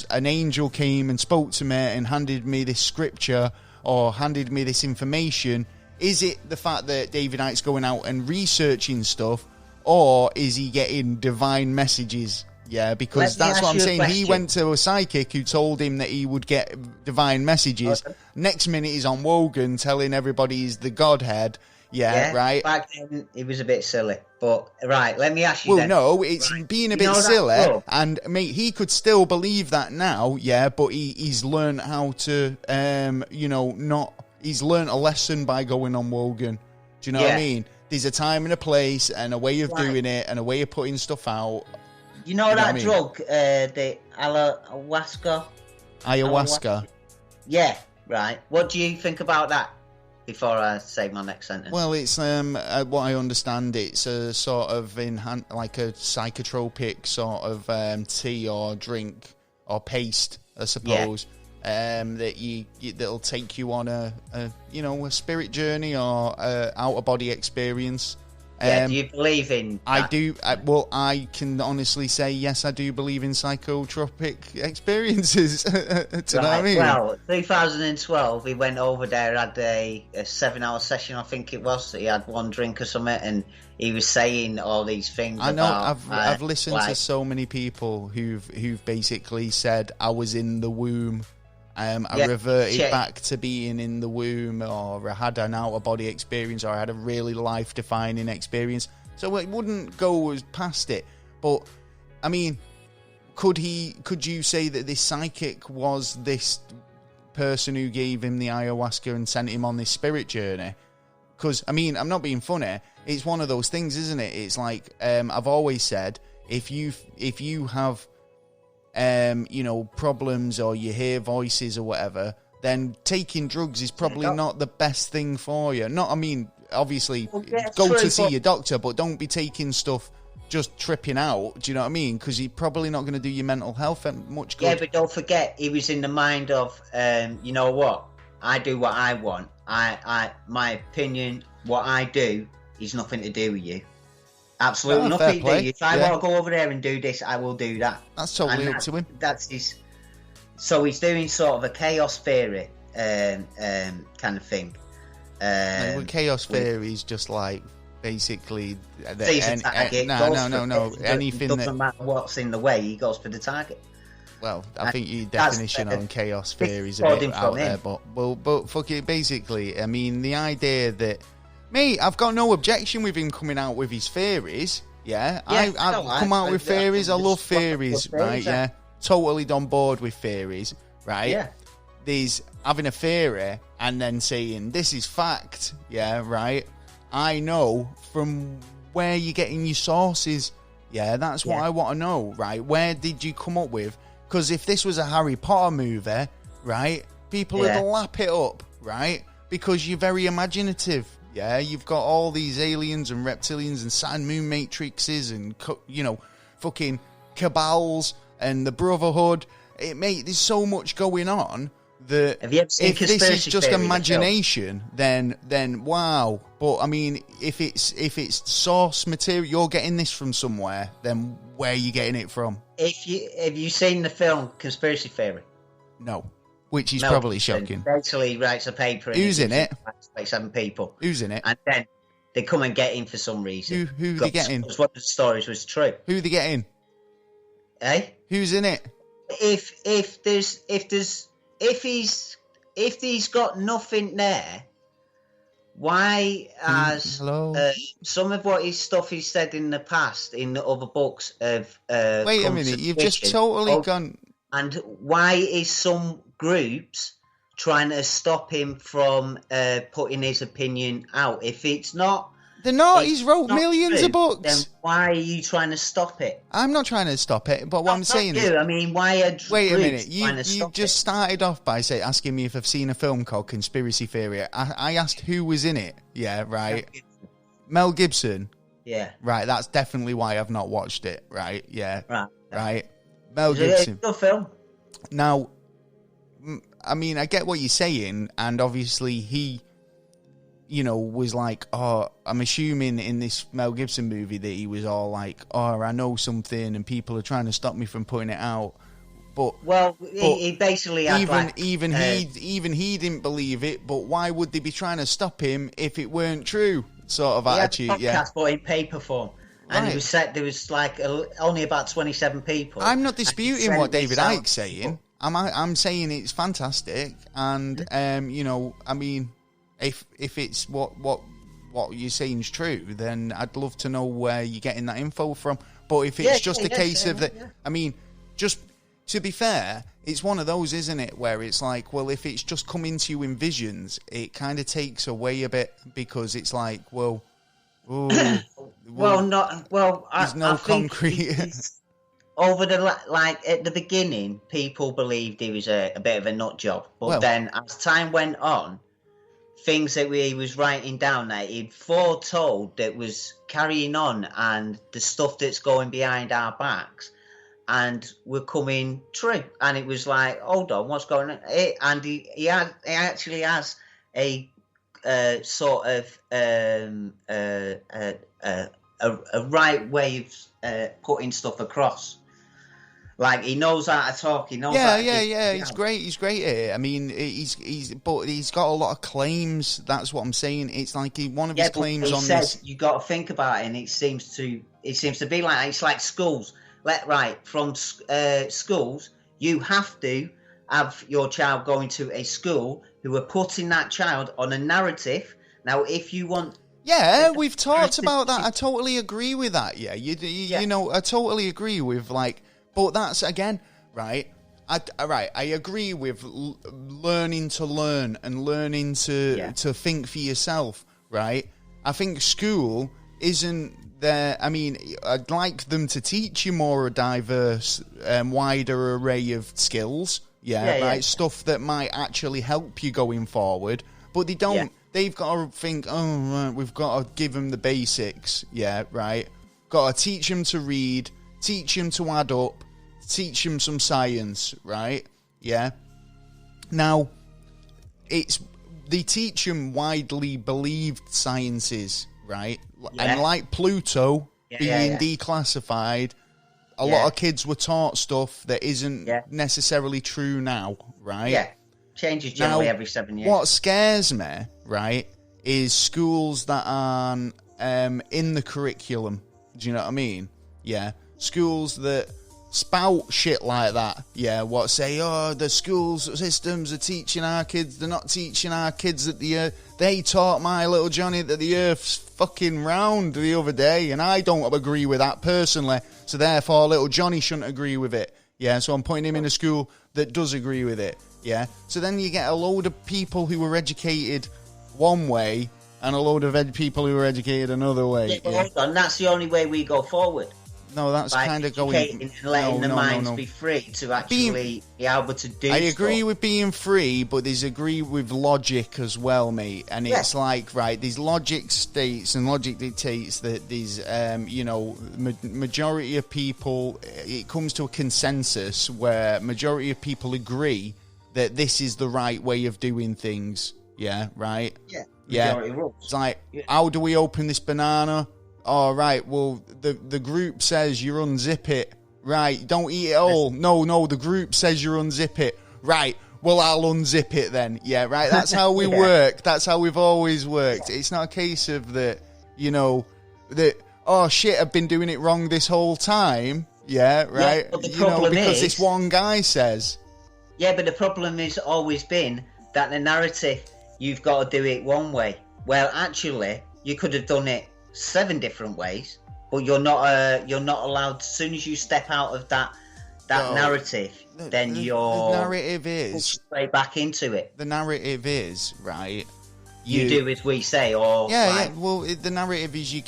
An angel came and spoke to me and handed me this scripture or handed me this information." Is it the fact that David Icke's going out and researching stuff, or is he getting divine messages? Yeah, because that's what I'm saying. He went to a psychic who told him that he would get divine messages. Okay. Next minute, he's on Wogan telling everybody he's the Godhead. Yeah, right. Back then, it was a bit silly. But, right, let me ask you then. No, it's being a bit silly. And, mate, he could still believe that now, yeah, but he's learned how to, you know, he's learned a lesson by going on Wogan. Do you know what I mean? There's a time and a place and a way of doing it and a way of putting stuff out. You know that drug, the ayahuasca? Yeah, right. What do you think about that? Before I say my next sentence. Well, it's what I understand. It's a sort of like a psychotropic sort of tea or drink or paste, I suppose. That'll take you on a spirit journey or a out of body experience. Do you believe in that? I do. I can honestly say yes. I do believe in psychotropic experiences. Do you know what I mean? Well, 2012, he went over there, had a 7-hour session. I think it was. He had one drink or something, and he was saying all these things. I know. I've listened to so many people who've basically said I was in the womb. I reverted back to being in the womb, or I had an out-of-body experience, or I had a really life-defining experience. So it wouldn't go past it. But, I mean, could you say that this psychic was this person who gave him the ayahuasca and sent him on this spirit journey? Because, I mean, I'm not being funny. It's one of those things, isn't it? It's like, I've always said, if you have... problems, or you hear voices or whatever, then taking drugs is probably not the best thing for you. Obviously, go to see your doctor, but don't be taking stuff just tripping out. Do you know what I mean? Because you're probably not going to do your mental health much good. Yeah, but don't forget, he was in the mind of, you know what? I do what I want. My opinion, what I do is nothing to do with you. Absolutely nothing to do. If I want to go over there and do this, I will do that. That's totally up to him. That's his. So he's doing sort of a chaos theory kind of thing. Chaos theory is just like basically. No. Anything doesn't matter what's in the way, he goes for the target. Well, I think your definition on chaos theory is a bit out there, but fuck it. Basically, I mean, the idea that. Me, I've got no objection with him coming out with his theories. Yeah, I come out with theories. I love theories, right? Yeah, totally on board with theories, right? Yeah. There's having a theory and then saying this is fact. Yeah, right. I know from where you're getting your sources. Yeah, that's what I want to know, right? Where did you come up with? Because if this was a Harry Potter movie, right, people would lap it up, right? Because you're very imaginative. Yeah, you've got all these aliens and reptilians and Saturn moon matrices and, fucking cabals and the Brotherhood. There's so much going on that if this is just imagination, then wow. But, I mean, if it's source material, you're getting this from somewhere, then where are you getting it from? Have you seen the film Conspiracy Theory? No. Which is probably shocking. Eventually he writes a paper. Who's in it? Like 7 people. Who's in it? And then they come and get him for some reason. Who they getting? Because one of the stories was true. Who they getting? Eh? Who's in it? If he's got nothing there, why has some of what his stuff he's said in the past in the other books of wait a minute, you've just totally gone. And why is some groups trying to stop him from putting his opinion out? If it's not, they're not. He's wrote millions of books. Then why are you trying to stop it? I'm not trying to stop it, but what I'm saying is, I mean, why are wait a minute? You just started off by asking me if I've seen a film called Conspiracy Theory. I asked who was in it. Yeah, right. Mel Gibson. Yeah. Right. That's definitely why I've not watched it. Right. Yeah. Right. Mel Gibson. It's a good film. Now, I mean, I get what you're saying, and obviously he, was like, oh, I'm assuming in this Mel Gibson movie that he was all like, oh, I know something, and people are trying to stop me from putting it out. But he basically had even he didn't believe it. But why would they be trying to stop him if it weren't true? Sort of attitude. Had a podcast, but in paper form. And it was there was like only about 27 people. I'm not disputing what David Icke's saying. I'm saying it's fantastic, and I mean, if it's what you're saying is true, then I'd love to know where you're getting that info from. But if it's just a case of that, I mean, just to be fair, it's one of those, isn't it, where it's like, well, if it's just coming to you in visions, it kind of takes away a bit, because it's like, well. Ooh, there's no concrete. Over at the beginning, people believed he was a bit of a nut job, but then as time went on, things that he was writing down that he'd foretold that was carrying on, and the stuff that's going behind our backs, and were coming true. And it was like, hold on, what's going on? And he actually has a sort of a right way of putting stuff across. Like, he knows how to talk. He knows. Yeah. He's great. He's great at it. I mean, but he's got a lot of claims. That's what I'm saying. It's like one of his claims on this. You got to think about it, and it seems to be like, it's like schools. From schools, you have to have your child going to a school who are putting that child on a narrative. Now, if you want... Yeah, we've talked about that. I totally agree with that, You know, I totally agree with, but that's, again, right, I agree with learning to learn and learning to think for yourself, right? I think school isn't there... I mean, I'd like them to teach you more a diverse, wider array of skills, stuff that might actually help you going forward, but they don't. They've got to think, we've got to give them the basics, got to teach them to read, teach them to add up, teach them some science, right? Now, they teach them widely believed sciences, right? And like Pluto being declassified, a lot of kids were taught stuff that isn't necessarily true now, right? Yeah, changes generally every 7 years. What scares me, right, is schools that aren't in the curriculum. Do you know what I mean? Yeah, schools that spout shit like that. Yeah, what say, the school systems are teaching our kids. They're not teaching our kids that they taught my little Johnny that the Earth's fucking round the other day, and I don't agree with that personally. So therefore, little Johnny shouldn't agree with it. Yeah, so I'm putting him in a school that does agree with it. Yeah, so then you get a load of people who were educated one way and a load of people who were educated another way. And that's the only way we go forward. No, that's kind of going... and letting the minds be free to actually be able to do I agree with being free, but there's agree with logic as well, mate. And it's like, right, there's logic states and logic dictates that there's, majority of people... It comes to a consensus where majority of people agree that this is the right way of doing things. Yeah, right? Yeah. It's like, how do we open this banana? All right, well, the group says you unzip it. Right, don't eat it all. No, the group says you unzip it. Right, well, I'll unzip it then. Yeah, right, that's how we work. That's how we've always worked. It's not a case of that, oh, shit, I've been doing it wrong this whole time. Yeah, right? But the problem because this one guy says. Yeah, but the problem has always been that the narrative, you've got to do it one way. well, actually, you could have done it 7 different ways, but you're not allowed. As soon as you step out of that narrative, then the narrative is straight back into it. The narrative is right. You do as we say, or yeah. Well, the narrative is you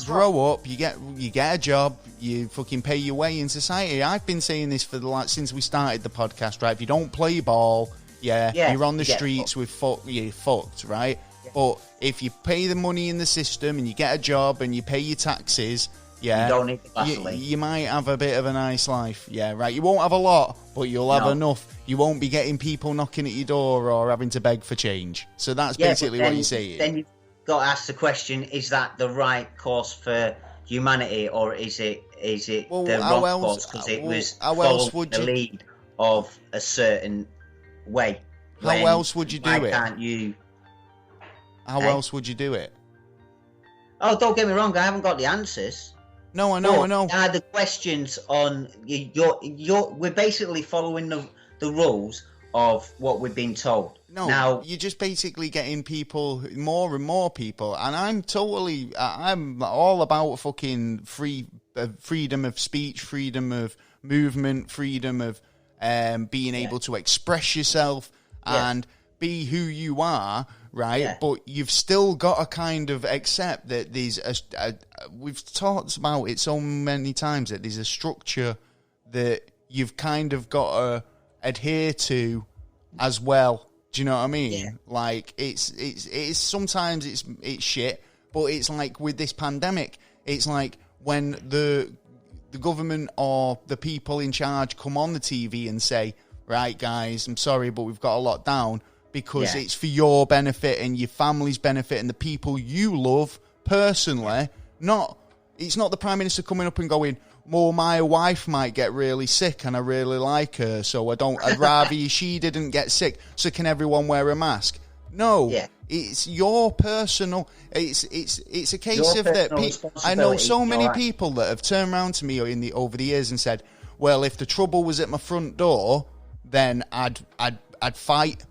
grow up, you get a job, you fucking pay your way in society. I've been saying this since we started the podcast, right? If you don't play ball, you're on the streets with you're fucked, right? Yeah. But if you pay the money in the system and you get a job and you pay your taxes, you don't need the gasoline. You might have a bit of a nice life, right? You won't have a lot, but you'll have enough. You won't be getting people knocking at your door or having to beg for change. So that's basically what you're saying. Then you've got to ask the question: is that the right course for humanity, or is it the wrong course because it was following the lead of a certain way? How else would you do it? Can't you? How else would you do it? Oh, don't get me wrong. I haven't got the answers. No, I know. The questions on we're basically following the rules of what we've been told. No, now you're just basically getting people, more and more people, and I'm all about fucking freedom of speech, freedom of movement, freedom of being able to express yourself and be who you are, right? Yeah. But you've still got to kind of accept that there's we've talked about it so many times that there's a structure that you've kind of got to adhere to as well. Do you know what I mean? Yeah. Like it's sometimes it's shit, but it's like with this pandemic, it's like when the government or the people in charge come on the TV and say, right guys, I'm sorry, but we've got to lock down because it's for your benefit and your family's benefit and the people you love personally. It's not the Prime Minister coming up and going, well, my wife might get really sick and I really like her, so I'd rather she didn't get sick, so can everyone wear a mask? No, it's your personal, it's a case of that. I know so many people that have turned around to me over the years and said, well, if the trouble was at my front door, then I'd fight,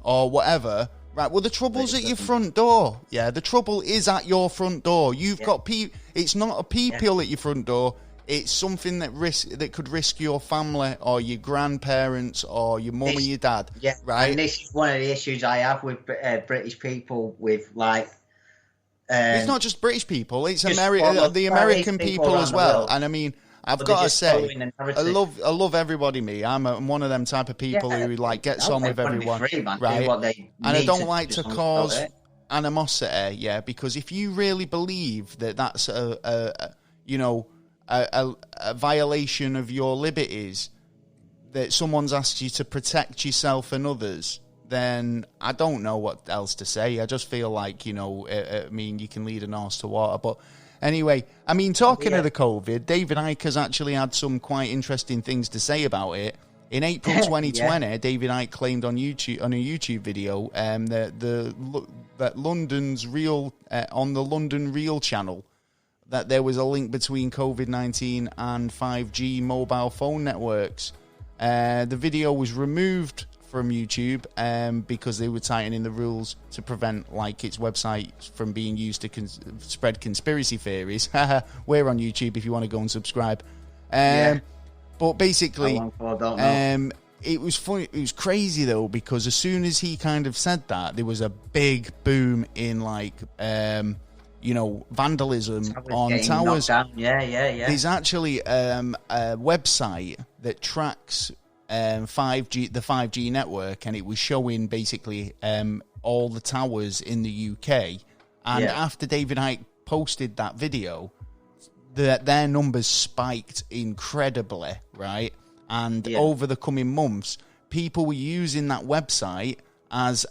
or whatever. Right, well, the trouble's at your front door. Yeah, the trouble is at your front door. You've got it's not a people at your front door. It's something that could risk your family or your grandparents or your mum or your dad. Yeah, right. And this is one of the issues I have with British people. With like, it's not just British people; it's the American people as well. And I mean, I've got to say, I love everybody. Me, I'm one of them type of people who like gets on with everyone, right? And I don't like to cause animosity, because if you really believe that that's a violation of your liberties, that someone's asked you to protect yourself and others, then I don't know what else to say. I just feel like, I mean, you can lead an horse to water. But anyway, I mean, talking of the COVID, David Icke has actually had some quite interesting things to say about it. In April 2020, David Icke claimed on a YouTube video that London's on the London Real channel, that there was a link between COVID-19 and 5G mobile phone networks. The video was removed from YouTube because they were tightening the rules to prevent its website from being used to spread conspiracy theories. We're on YouTube if you want to go and subscribe. But basically, it was funny. It was crazy though, because as soon as he kind of said that, there was a big boom in vandalism on towers. There's actually a website that tracks 5G, the 5G network, and it was showing basically all the towers in the UK. And after David Icke posted that video, their numbers spiked incredibly, right? And over the coming months, people were using that website as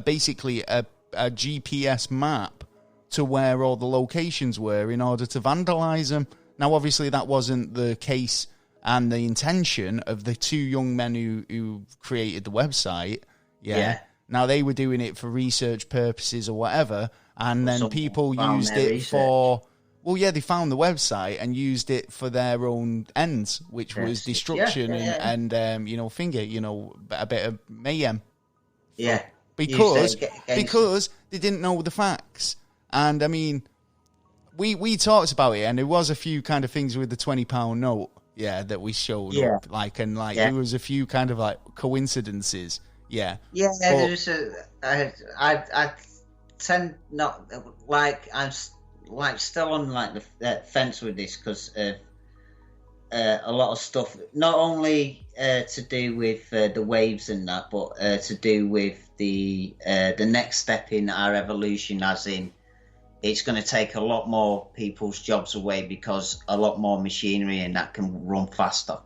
basically a GPS map to where all the locations were in order to vandalise them. Now, obviously, that wasn't the case and the intention of the two young men who created the website. Now, they were doing it for research purposes or whatever, and then people used it for... Well, they found the website and used it for their own ends, which was destruction and a bit of mayhem. because they didn't know the facts. And I mean, we talked about it, and there was a few kind of things with the £20 note, that we showed up, there was a few kind of like coincidences, There's I tend not I'm still on the fence with this because a lot of stuff, not only to do with the waves and that, but to do with the next step in our evolution, as in it's going to take a lot more people's jobs away because a lot more machinery and that can run faster.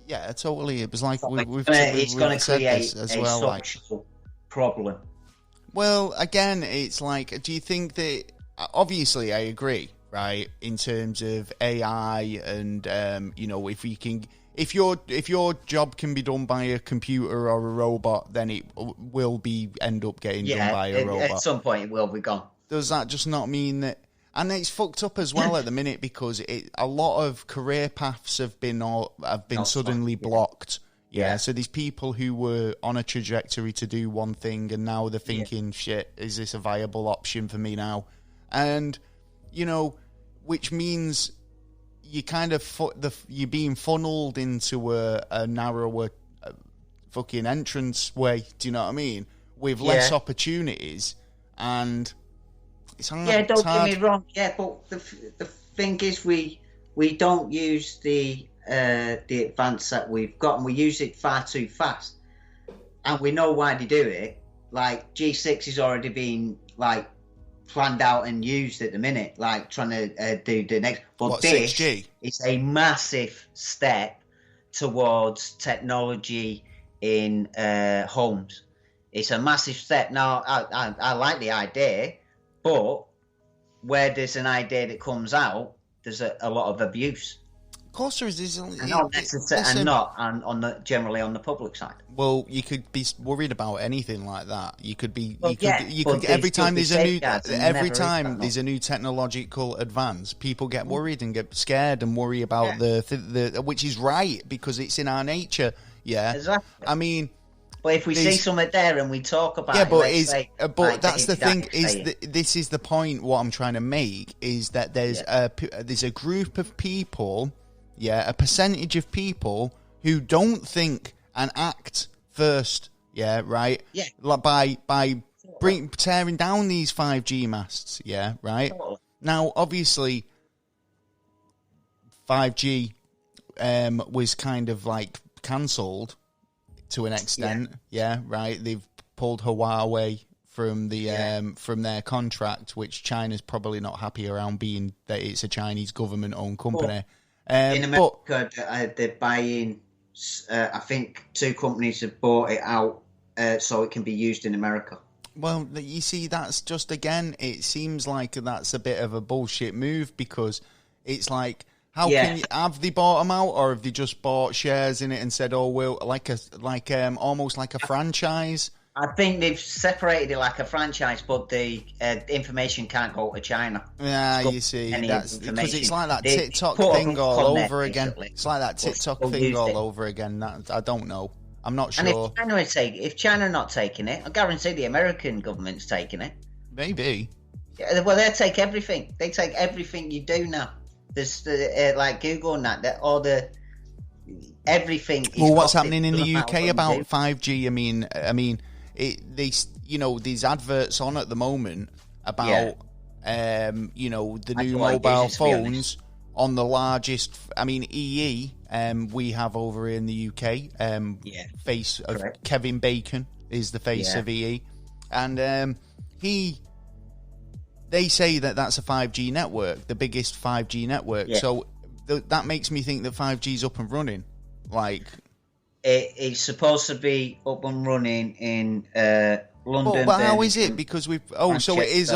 Yeah, totally. It was like it's going to create a social problem. Well, again, it's like, do you think that? Obviously, I agree, right? In terms of AI and if your job can be done by a computer or a robot, then it will end up getting done by a robot. At some point, it will be gone. Does that just not mean that? And it's fucked up as well at the minute because a lot of career paths have been suddenly blocked. Yeah, so these people who were on a trajectory to do one thing, and now they're thinking, "Shit, is this a viable option for me now?" And which means you kind of you're being funneled into a narrower fucking entrance way. Do you know what I mean? With less opportunities, and it's hard. Yeah, don't get me wrong. Yeah, but the thing is, we don't use the advance that we've got, and we use it far too fast, and we know why they do it. Like G6 is already being planned out and used at the minute, trying to do the next. But this 6G? Is a massive step towards technology in homes. It's a massive step. Now, I like the idea, but where there's an idea that comes out, there's a lot of abuse. Of course there is. Generally on the public side. Well, you could be worried about anything like that. You could be. Every time there's a new technological advance, people get worried and get scared and worry about the which is right because it's in our nature. Yeah, exactly. I mean. But if we see something there and we talk about that's the thing. This is the point. What I'm trying to make is that there's a group of people, a percentage of people who don't think and act first. Yeah, right. Yeah. By tearing down these 5G masts. Yeah, right. Totally. Now, obviously, 5G was kind of cancelled. To an extent, right. They've pulled Huawei from from their contract, which China's probably not happy around being that it's a Chinese government-owned company. In America, they're buying. I think 2 companies have bought it out, so it can be used in America. Well, you see, that's just again. It seems like that's a bit of a bullshit move because it's like. Have they bought them out, or have they just bought shares in it and said, "Oh, well, almost like a franchise"? I think they've separated it like a franchise, but the information can't go to China. Yeah, you see, that's because it's like that TikTok thing all over again. It's like that TikTok thing all over again. I don't know. I'm not sure. And if China are not taking it, I guarantee the American government's taking it. Maybe. Yeah, well, they take everything. They take everything you do now. There's like Google and that all the everything. Well, what's happening in the UK about 5G? I mean, these adverts on at the moment about the new mobile phones on the largest. I mean, EE we have over in the UK. Face of correct. Kevin Bacon is the face of EE, and They say that that's a 5G network, the biggest 5G network. Yeah. So that makes me think that 5G is up and running. It's supposed to be up and running in London. But how is it? Because it is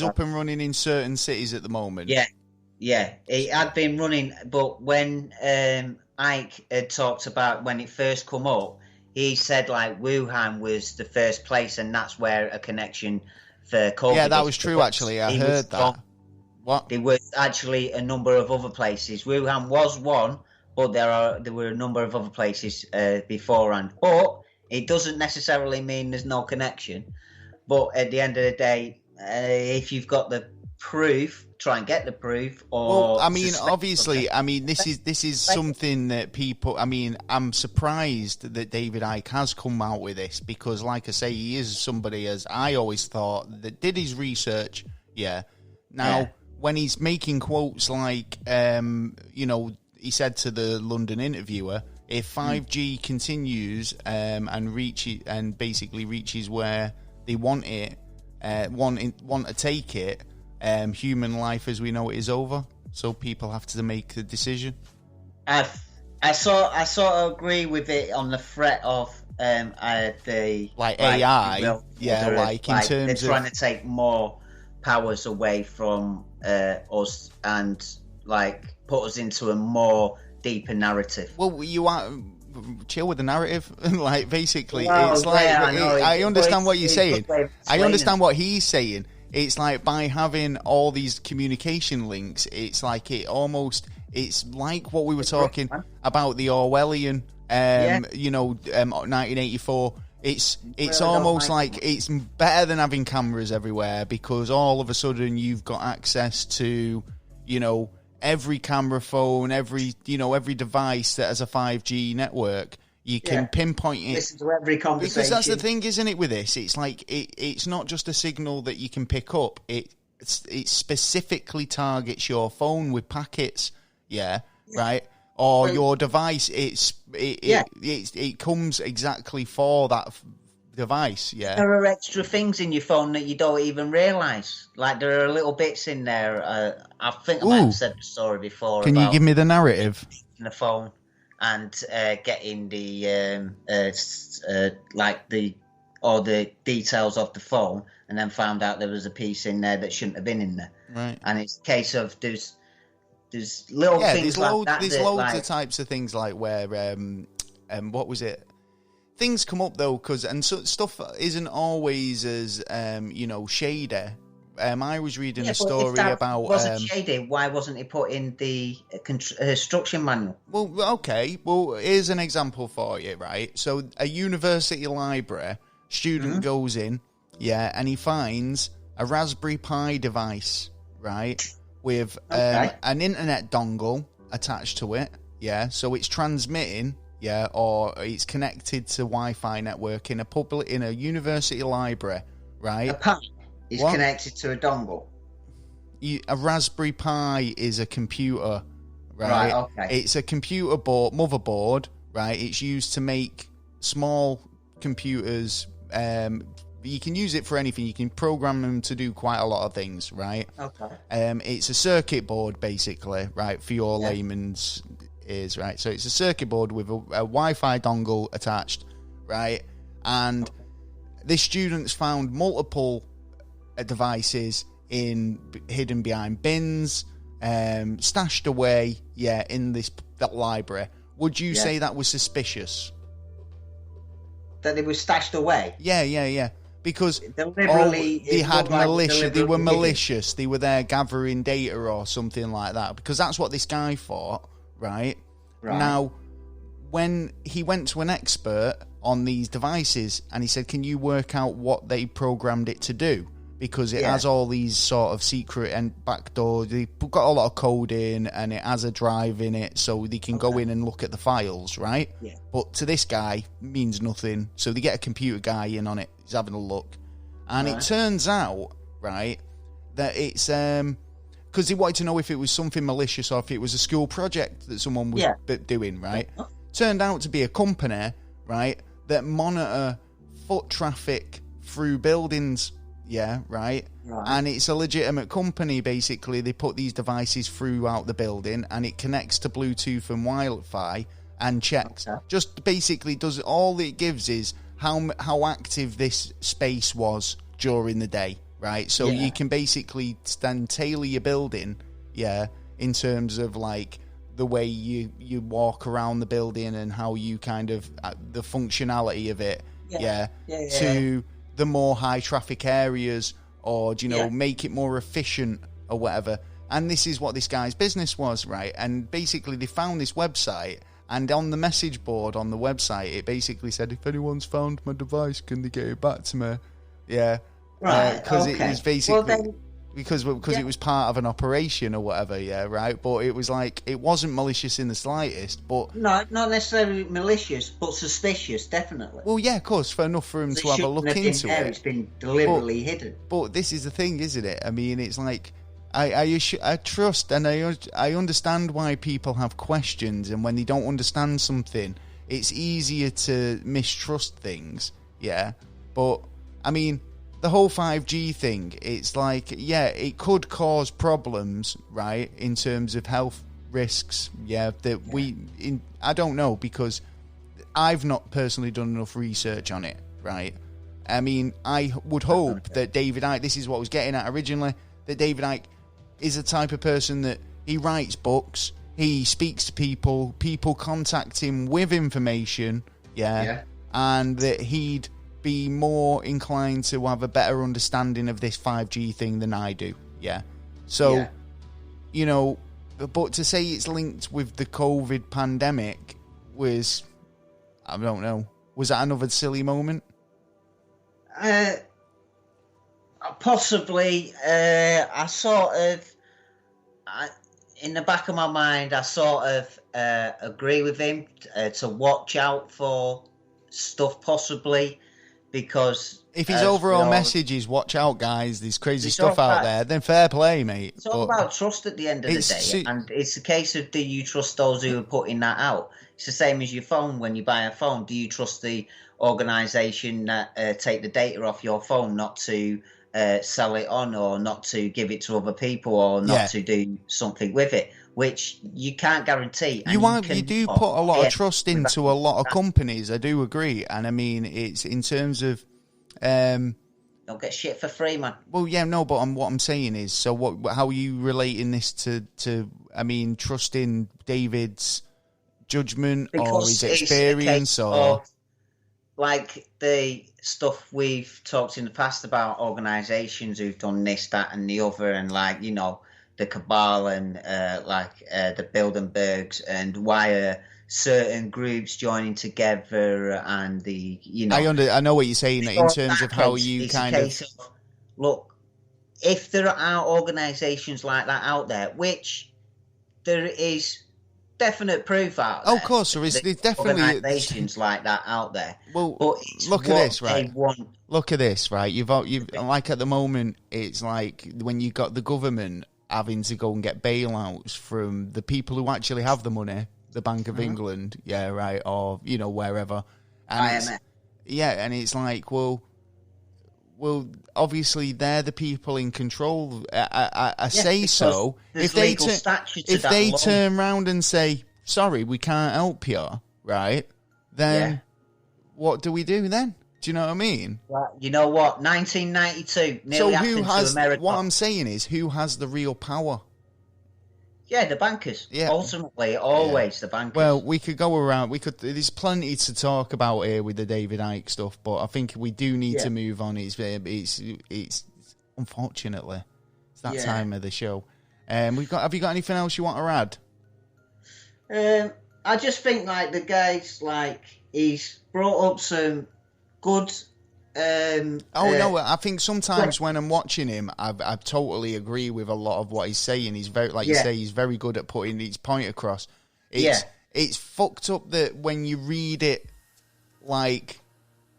up and running in certain cities at the moment. Yeah. It had been running, but when Ike had talked about when it first come up, he said Wuhan was the first place, and that's where a connection. For COVID. Yeah, that was true, actually. I heard that. What? There was actually a number of other places. Wuhan was one, but there were a number of other places beforehand. But It doesn't necessarily mean there's no connection, but at the end of the day, if you've got the proof, try and get the proof. Or well, I mean, obviously, I mean, this is something that people. I mean, I'm surprised that David Icke has come out with this because, like I say, he is somebody, as I always thought, that did his research. Yeah. Now, when he's making quotes like, you know, he said to the London interviewer, if 5G continues and basically reaches where they want it, want to take it, human life as we know it is over. So people have to make the decision. I sort of agree with it on the threat of the AI, in terms they're of trying to take more powers away from us and like put us into a more deeper narrative. Well, you are chill with the narrative. Like basically, it's like I understand what you're saying. I understand what he's saying. It's like by having all these communication links, it's like it's like what we were talking about the Orwellian, 1984. It's almost like it's better than having cameras everywhere because all of a sudden you've got access to, you know, every camera phone, every device that has a 5G network. You can pinpoint it. Listen to every conversation. Because that's the thing, isn't it, with this? It's like it's not just a signal that you can pick up. It specifically targets your phone with packets, right? Or your device. It comes exactly for that device, There are extra things in your phone that you don't even realise. Like there are little bits in there. I think I might have said the story before. Can you give me the narrative? In the phone. And getting the all the details of the phone, and then found out there was a piece in there that shouldn't have been in there. Right. And it's a case of there's little things like that. There's loads of types of things like where what was it? Things come up though, so stuff isn't always as shady. I was reading a story about. Wasn't shady? Why wasn't it put in the instruction manual? Well, okay. Well, here's an example for you, right? So, a university library student goes in, and he finds a Raspberry Pi device, right, with an internet dongle attached to it. Yeah, so it's transmitting, or it's connected to Wi-Fi network in a university library, right? A Pi is connected to a dongle. A Raspberry Pi is a computer, right? Okay. It's a computer motherboard, right? It's used to make small computers. You can use it for anything. You can program them to do quite a lot of things, right? Okay. It's a circuit board, basically, right, for your layman's ears, right? So it's a circuit board with a Wi-Fi dongle attached, right? And this student's found multiple devices hidden behind bins, stashed away, in that library. Would you say that was suspicious? That it was stashed away? Yeah. Because they had militia. They were malicious. They were there gathering data or something like that. Because that's what this guy thought, right? Now, when he went to an expert on these devices and he said, "Can you work out what they programmed it to do?" Because it has all these sort of secret and backdoor. They've got a lot of code in, and it has a drive in it, so they can go in and look at the files, right? Yeah. But to this guy, means nothing. So they get a computer guy in on it. He's having a look, and it turns out, right, that it's because he wanted to know if it was something malicious or if it was a school project that someone was doing, right? Turned out to be a company, right, that monitor foot traffic through buildings. Yeah, right. And it's a legitimate company, basically. They put these devices throughout the building and it connects to Bluetooth and Wi-Fi and checks. Just basically does all it gives is how active this space was during the day, right? So you can basically tailor your building, in terms of like the way you walk around the building and how you kind of, the functionality of it, to the more high traffic areas, or make it more efficient or whatever. And this is what this guy's business was, right? And basically they found this website And on the message board on the website, it basically said, if anyone's found my device, can they get it back to me? Yeah. Right, Because it was basically... Well, then, because it was part of an operation or whatever, yeah, right? But it was like, it wasn't malicious in the slightest, but... No, not necessarily malicious, but suspicious, definitely. Well, yeah, of course, for enough for him to have a look into it. It's been deliberately hidden. But this is the thing, isn't it? I mean, it's like... I trust and I understand why people have questions, and when they don't understand something, it's easier to mistrust things, yeah? But, I mean... The whole 5G thing, it's like, yeah, it could cause problems, right, in terms of health risks, yeah, that I don't know, because I've not personally done enough research on it, right? I mean, I would hope that David Icke, this is what I was getting at originally, that David Icke is the type of person that he writes books, he speaks to people, people contact him with information, yeah. And that he'd be more inclined to have a better understanding of this 5G thing than I do, yeah. So, you know, but to say it's linked with the COVID pandemic was, I don't know, was that another silly moment? Possibly. In the back of my mind, I sort of agree with him to watch out for stuff possibly. Because if his overall message is "watch out, guys, there's crazy stuff out there," then fair play, mate. It's all about trust at the end of the day, and it's a case of, do you trust those who are putting that out? It's the same as your phone. When you buy a phone, do you trust the organisation that take the data off your phone not to sell it on, or not to give it to other people, or not to do something with it? Which you can't guarantee. You do put a lot of trust into a lot of companies. I do agree, and I mean, it's in terms of don't get shit for free, man. Well, yeah, no, but what I'm saying is, so what? How are you relating this to? I mean, trusting David's judgment or his experience, or like the stuff we've talked in the past about organisations who've done this, that, and the other, and like, you know, the cabal and the Bilderbergs, and why are certain groups joining together, and the, you know, I know what you're saying in terms of how you kind of look. If there are organisations like that out there, which there is definite proof out there, of course there is, there's definitely organisations like that out there. Well, but look at this, right? Look at this, right? You've like at the moment, it's like when you got the government having to go and get bailouts from the people who actually have the money, the Bank of England, yeah, right, or, you know, wherever. And and it's like, well, obviously they're the people in control. I say so. If they turn around and say, sorry, we can't help you, right, then what do we do then? Do you know what I mean? Well, you know what? 1992. So who has? What I'm saying is, who has the real power? Yeah, the bankers. Yeah. Ultimately, always the bankers. Well, we could go around. There's plenty to talk about here with the David Icke stuff, but I think we do need to move on. It's unfortunately it's that time of the show. Have you got anything else you want to add? I just think like the guy's like he's brought up some good. No, I think sometimes when I'm watching him, I totally agree with a lot of what he's saying. He's very, like you say, he's very good at putting his point across. It's fucked up that when you read it, like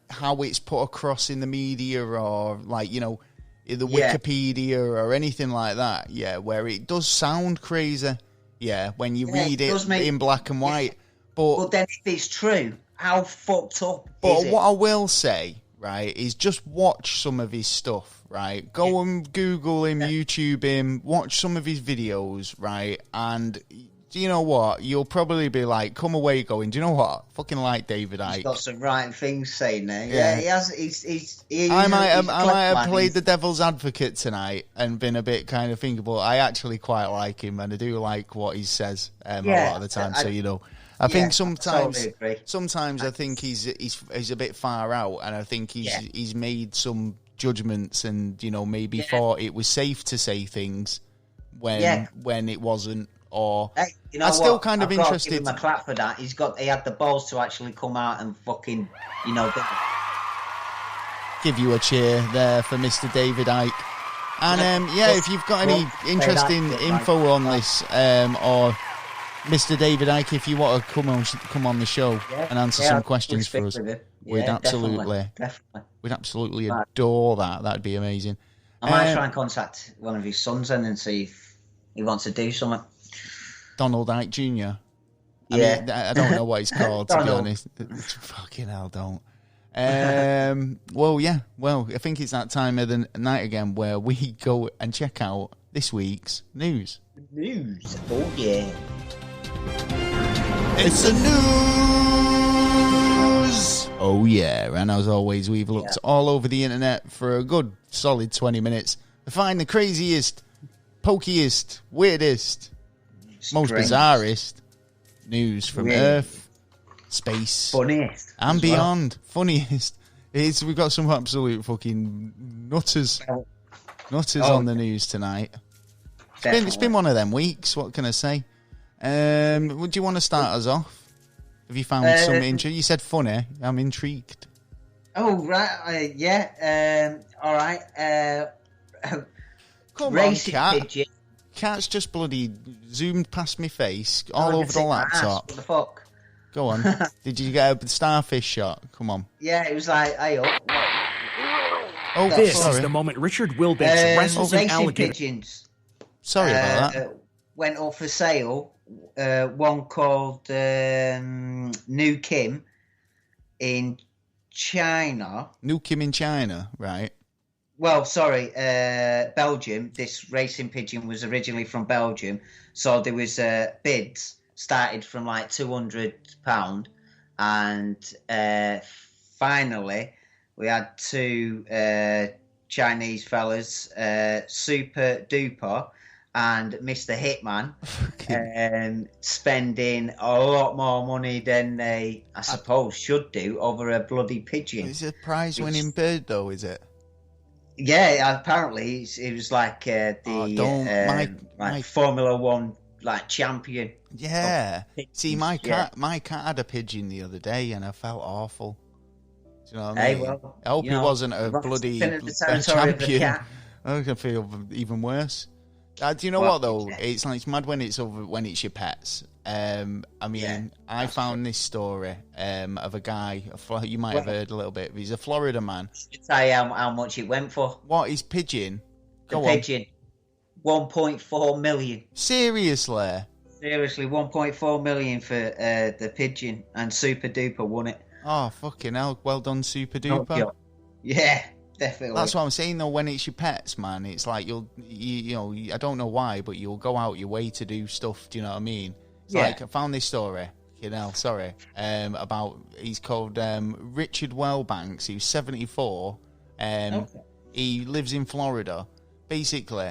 how it's put across in the media, or like, you know, the Wikipedia or anything like that. Yeah, where it does sound crazy. Yeah, when you read it in black and white. But then if it's true, how fucked up is it? What I will say, right, is just watch some of his stuff, right? Go and Google him, YouTube him, watch some of his videos, right? And do you know what? You'll probably be like, come away going, do you know what? Fucking like David Icke. He's got some right things saying there. Yeah, he has. I might have played the devil's advocate tonight and been a bit kind of thinking, but I actually quite like him, and I do like what he says a lot of the time. So, you know, I think sometimes I think he's a bit far out, and I think he's made some judgments, and, you know, maybe thought it was safe to say things when it wasn't, or hey, you know I'm still what? kind of I've interested. Got to give him a clap for that. He had the balls to actually come out and fucking, give you a cheer there for Mr. David Icke. And if you've got any interesting info on this, or Mr. David Icke, if you want to come on the show and answer some questions for us, we'd absolutely adore that. That'd be amazing. I might try and contact one of his sons and see if he wants to do something. Donald Icke Jr. I don't know what he's called, to be honest. Fucking hell, don't. Well, I think it's that time of the night again where we go and check out this week's news. Oh, yeah. It's the news! Oh, yeah. And as always, we've looked all over the internet for a good solid 20 minutes to find the craziest, pokiest, weirdest, most bizarrest news from Earth, space, funniest, and beyond. Funniest. We've got some absolute fucking nutters on the news tonight. It's been one of them weeks. What can I say? Would you want to start us off? Have you found some interest? You said funny. I'm intrigued. Oh right, all right. Come on, cat. Cat's just bloody zoomed past my face all over the laptop. What the fuck? Go on. Did you get a starfish shot? Come on. Yeah, it was like, hey up. Oh, this is the moment Richard Wilbex wrestles an alligator. Pigeons. Sorry about that. Went up for sale. One called New Kim in China. New Kim in China, right? Well, sorry, Belgium. This racing pigeon was originally from Belgium, so there was bids started from like £200, and finally we had two Chinese fellas, Super Duper and Mr. Hitman, spending a lot more money than they, I suppose, should do over a bloody pigeon. It's a prize-winning bird, though, is it? Yeah, apparently it was like my Formula One champion. Yeah. See, my cat had a pigeon the other day, and I felt awful. Do you know what I mean? I hope he wasn't a bloody champion. I can feel even worse. Do you know what though? It's mad when it's your pets. I found this story of a guy. You might have heard a little bit. He's a Florida man. Tell you how much it went for. What is pigeon? Pigeon, 1.4 million. Seriously, 1.4 million for the pigeon, and Super Duper won it. Oh fucking hell! Well done, Super Duper. Yeah. Definitely. That's what I'm saying though. When it's your pets, man, it's like you I don't know why, but you'll go out your way to do stuff. Do you know what I mean? It's like I found this story. About he's called Richard Wellbanks. He was 74. He lives in Florida. Basically,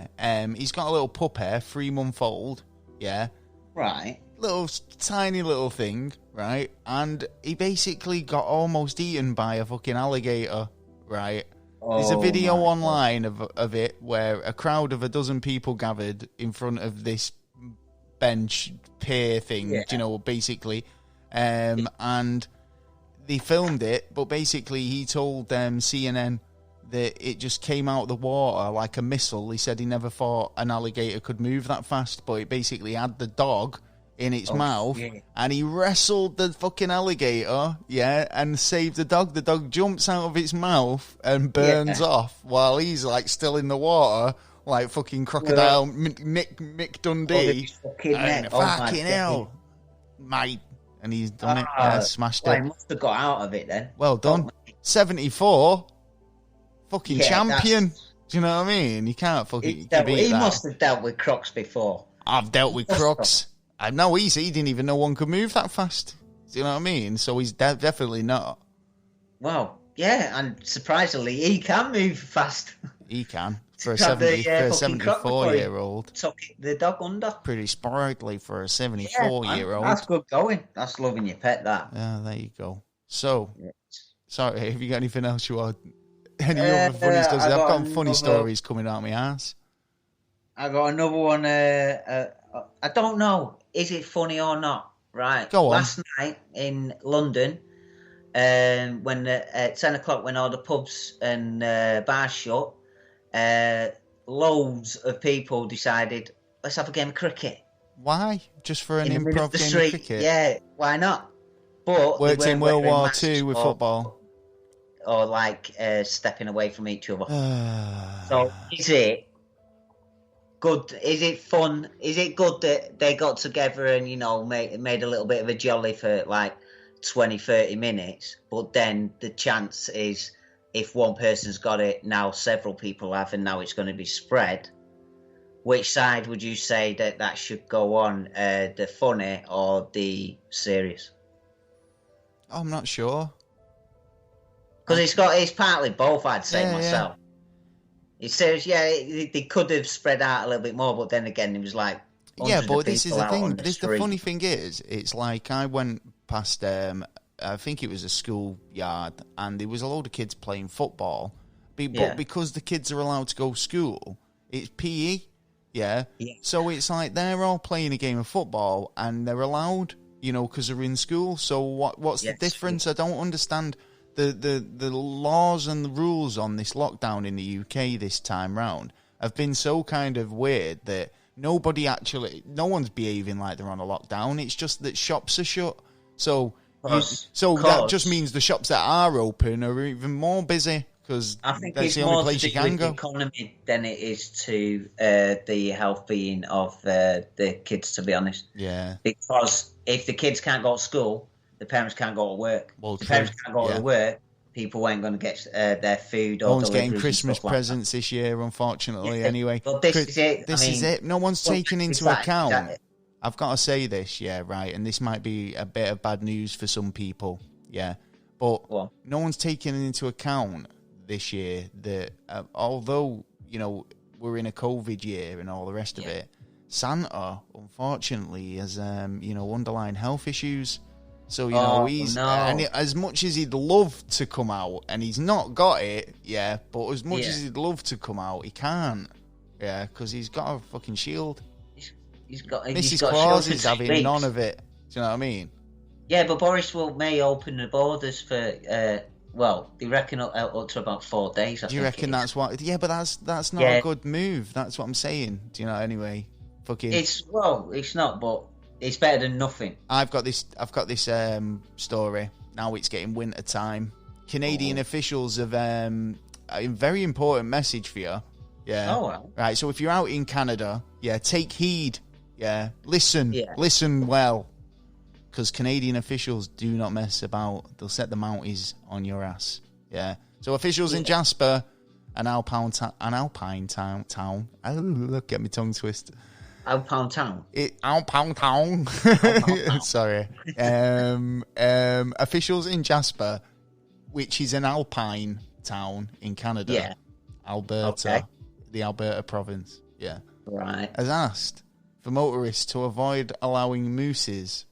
he's got a little puppy, 3-month-old. Yeah. Right. Little tiny little thing, right? And he basically got almost eaten by a fucking alligator, right? There's a video online of it where a crowd of 12 people gathered in front of this bench pier thing, basically. And they filmed it, but basically he told CNN that it just came out of the water like a missile. He said he never thought an alligator could move that fast, but it basically had the dog in its mouth, and he wrestled the fucking alligator, and saved the dog. The dog jumps out of its mouth and burns off while he's like still in the water, like fucking crocodile Mick Dundee. Fucking hell, mate. And he's done it, smashed it. He must have got out of it then. Well done. 74, fucking champion. Do you know what I mean? You can't fucking beat that. He must have dealt with crocs before. I've dealt with crocs. I know he didn't even know one could move that fast. Do you know what I mean? So he's definitely not. Well, yeah, and surprisingly, he can move fast. He can. For a 74-year-old. Took the dog under. Pretty sprightly for a 74-year-old. That's good going. That's loving your pet, that. Yeah, there you go. So, sorry, have you got anything else you want? Any other funny stories? I've got funny stories coming out of my ass. I got another one I don't know. Is it funny or not? Right. Go on. Last night in London, when at 10 o'clock, when all the pubs and bars shut, loads of people decided, let's have a game of cricket. Why? Just for an improv game of cricket? Yeah, why not? But worked in World War II with football. Or like stepping away from each other. So is it good? Is it fun? Is it good that they got together and, you know, made a little bit of a jolly for like 20, 30 minutes? But then the chance is, if one person's got it, now several people have, and now it's going to be spread. Which side would you say that should go on, the funny or the serious? I'm not sure. Because it's partly both, I'd say myself. Yeah. It says, they could have spread out a little bit more, but then again, it was like, yeah, but this is the thing. The funny thing is, it's like I went past, I think it was a schoolyard, and there was a load of kids playing football. But because the kids are allowed to go to school, it's PE, yeah. So it's like they're all playing a game of football, and they're allowed, you know, because they're in school. So what's the difference? I don't understand. The laws and the rules on this lockdown in the UK this time round have been so kind of weird that no one's behaving like they're on a lockdown. It's just that shops are shut. So that just means the shops that are open are even more busy, because that's the only place you can go. Economy than it is to the health being of the kids, to be honest. Yeah. Because if the kids can't go to school, the parents can't go to work. Well, the parents can't go to work, people ain't going to get their food. No one's getting Christmas presents this year, unfortunately, anyway. But this is it. This is it. No one's taking into account. I've got to say this, right, and this might be a bit of bad news for some people, but no one's taking into account this year that although, you know, we're in a COVID year and all the rest of it, Santa, unfortunately, has, you know, underlying health issues. So, you know, and as much as he'd love to come out, and he's not got it, but as much as he'd love to come out, he can't, because he's got a fucking shield. Mrs. Claus is having none of it. Do you know what I mean? Yeah, but Boris may open the borders for, they reckon up to about 4 days. Do you reckon that's what? Yeah, but that's not a good move. That's what I'm saying. Do you know? Anyway, fucking. It's not, but it's better than nothing. I've got this story. Now it's getting winter time. Canadian officials have a very important message for you. Yeah. Oh, well. Right. So if you're out in Canada, take heed. Yeah. Listen well. Because Canadian officials do not mess about. They'll set the Mounties on your ass. Yeah. So officials in Jasper, an alpine town. Oh, get my tongue twisted. Alpine town. Alpine town. Sorry. Officials in Jasper, which is an alpine town in Canada. Yeah. Alberta. The Alberta province. Yeah. Right. Has asked for motorists to avoid allowing mooses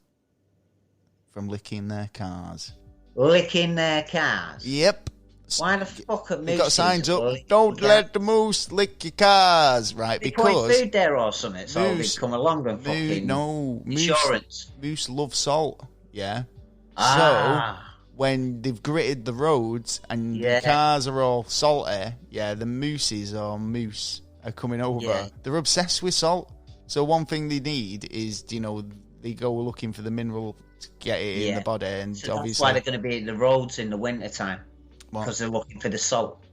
from licking their cars. Licking their cars? Yep. Why the fuck are mooses? You've got signs up, don't let the moose lick your cars, right? They put food there or something, so they come along and fucking insurance. Moose love salt, So, when they've gritted the roads and the cars are all salty, the mooses are coming over. Yeah. They're obsessed with salt. So one thing they need is, you know, they go looking for the mineral to get it in the body. And so obviously, that's why they're going to be in the roads in the winter time. Because they're looking for the salt.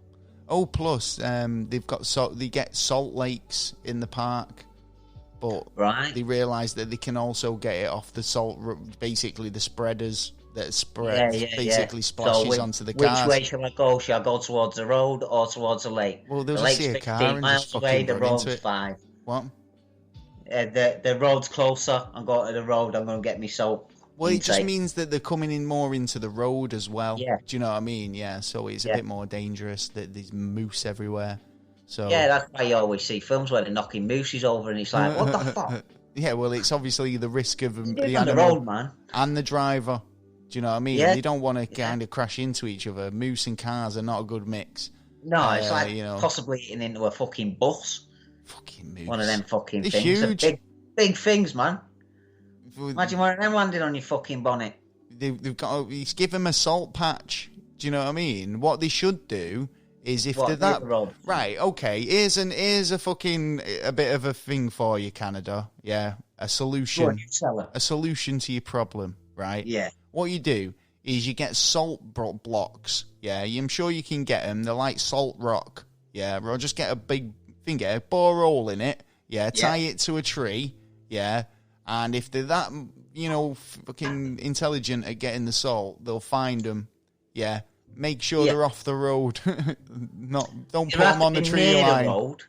Oh, plus they've got they get salt lakes in the park, but they realise that they can also get it off the salt, basically the spreaders that spread, splashes onto the cars. Which way shall I go? Shall I go towards the road or towards the lake? Well, they'll just see a car and just fucking the road's 5. What? The road's closer. I'm going to the road. I'm going to get me salt. Well, it just means that they're coming in more into the road as well. Yeah. Do you know what I mean? Yeah, so it's a bit more dangerous. There's moose everywhere. So that's why you always see films where they're knocking mooses over and it's like, what the fuck? Yeah, well, it's obviously the risk of the animal the road, man. And the driver. Do you know what I mean? Yeah. You don't want to kind of crash into each other. Moose and cars are not a good mix. No, it's like possibly eating into a fucking bus. Fucking moose. One of them fucking they're things. Huge. big things, man. Imagine one of them landing on your fucking bonnet. They've got. He's give them a salt patch. Do you know what I mean? What they should do is if they're that right, okay. Here's a fucking a bit of a thing for you, Canada. Yeah, a solution. A solution to your problem, right? Yeah. What you do is you get salt blocks. Yeah, I'm sure you can get them. They're like salt rock. Yeah, or just get a big finger, bore a hole in it. Yeah, tie it to a tree. Yeah, and if they're that, fucking intelligent at getting the salt, they'll find them. Yeah, make sure they're off the road. Don't put them on the tree line. Road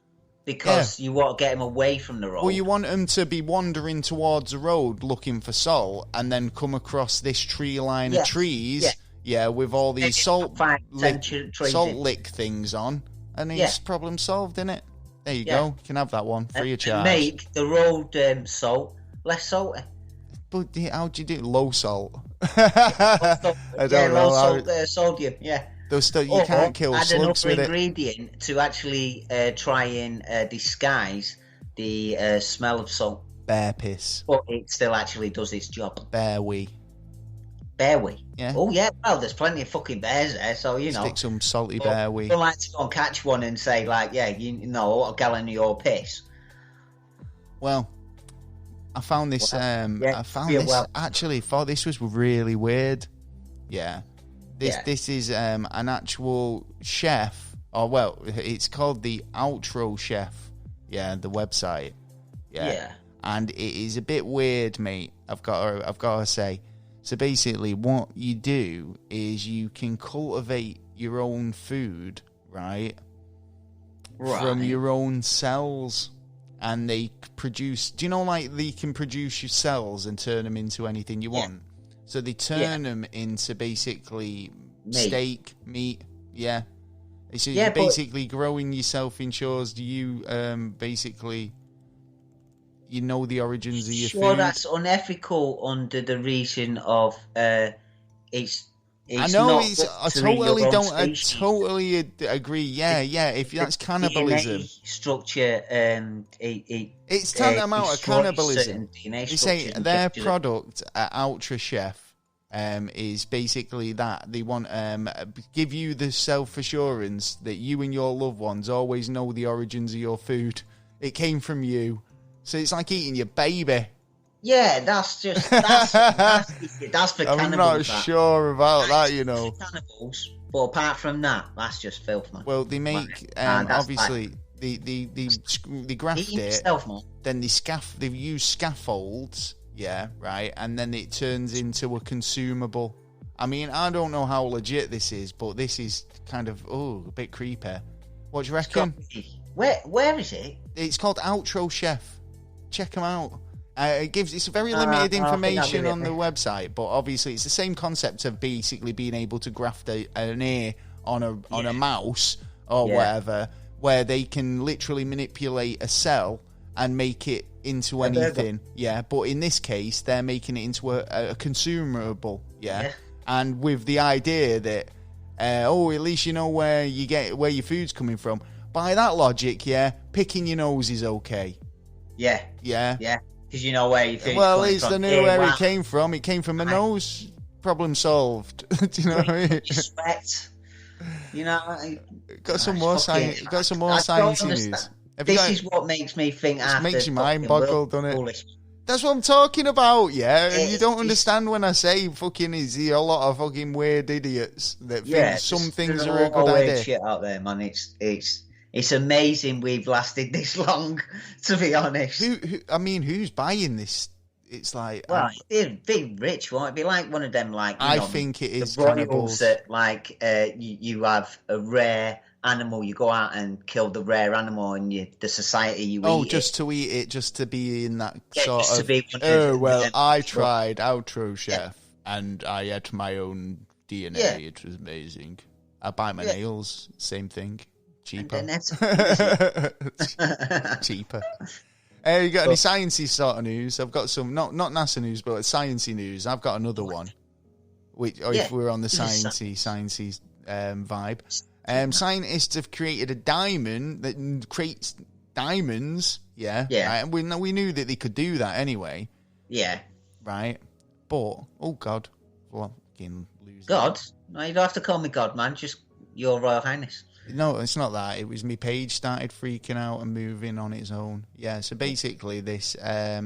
because you want to get them away from the road. Well, you want them to be wandering towards the road looking for salt, and then come across this tree line of trees. Yeah, with all these salt lick things on, and it's problem solved, isn't it? There you go. You can have that one free of charge. Make the road salt less salty. But how do you do it? Low salt? I don't know. Low salt, sodium, you can't kill slugs with it. Another ingredient to actually try and disguise the smell of salt. Bear piss. But it still actually does its job. Bear wee. Bear wee? Yeah. Oh, yeah. Well, there's plenty of fucking bears there, so, Stick some salty bear wee. I don't like to go and catch one and say, like, a gallon of your piss. Well, I found this. Actually, thought this was really weird. Yeah, this is an actual chef. It's called the Outro Chef. Yeah, the website. Yeah, and it is a bit weird, mate. I've got to say. So basically, what you do is you can cultivate your own food, right? From your own cells. And they produce, do you know, like they can produce your cells and turn them into anything you want? So they turn them into basically steak, meat. Yeah. So you're basically growing yourself ensures you basically, the origins of your food. Sure, that's unethical under the reason of I know I totally agree. Yeah. If that's cannibalism, DNA structure, it's tantamount to cannibalism. They say their product at Ultra Chef is basically that they want give you the self assurance that you and your loved ones always know the origins of your food. It came from you, so it's like eating your baby. Yeah, that's for cannibals. I'm not sure about that, Cannibals, but apart from that, that's just filth, man. Well, they make obviously they graft it. Then they use scaffolds, right, and then it turns into a consumable. I mean, I don't know how legit this is, but this is kind of a bit creepy. What do you reckon? Where is it? It's called Outro Chef. Check them out. It's very limited information on the website, but obviously it's the same concept of basically being able to graft an ear on a mouse or whatever, where they can literally manipulate a cell and make it into anything. Yeah, but in this case, they're making it into a consumable. Yeah, and with the idea that at least you know where your food's coming from. By that logic, picking your nose is okay. Yeah. Because you know where you think. Well, at least I knew where it came from. It came from my nose. Problem solved. Do you know what I mean? Respect. Got some more science. Got some more science news. This is what makes me think. It makes your mind boggle, doesn't it? That's what I'm talking about. Yeah, and you don't understand when I say fucking is a lot of fucking weird idiots that think some things are a good idea. Shit out there, man. It's amazing we've lasted this long, to be honest. Who's buying this? It's like... Well, it'd be rich, won't it? It'd be like one of them, I think it is the royals that, you have a rare animal, you go out and kill the rare animal, and the society you eat it. Just to eat it, just to be in that sort of... I tried Outro Chef, and I had my own DNA. Yeah. It was amazing. I bite my nails, same thing. Cheaper. Cheaper. You got any sciencey sort of news? I've got some, not NASA news, but sciencey news. I've got another one. If we're on the sciencey vibe. Scientists have created a diamond that creates diamonds. Yeah. Right? We knew that they could do that anyway. Yeah. Right. But, oh God. Well, fucking losing. God? No, you don't have to call me God, man. Just Your Royal Highness. No, it's not that. It was my page started freaking out and moving on its own. Yeah, so basically this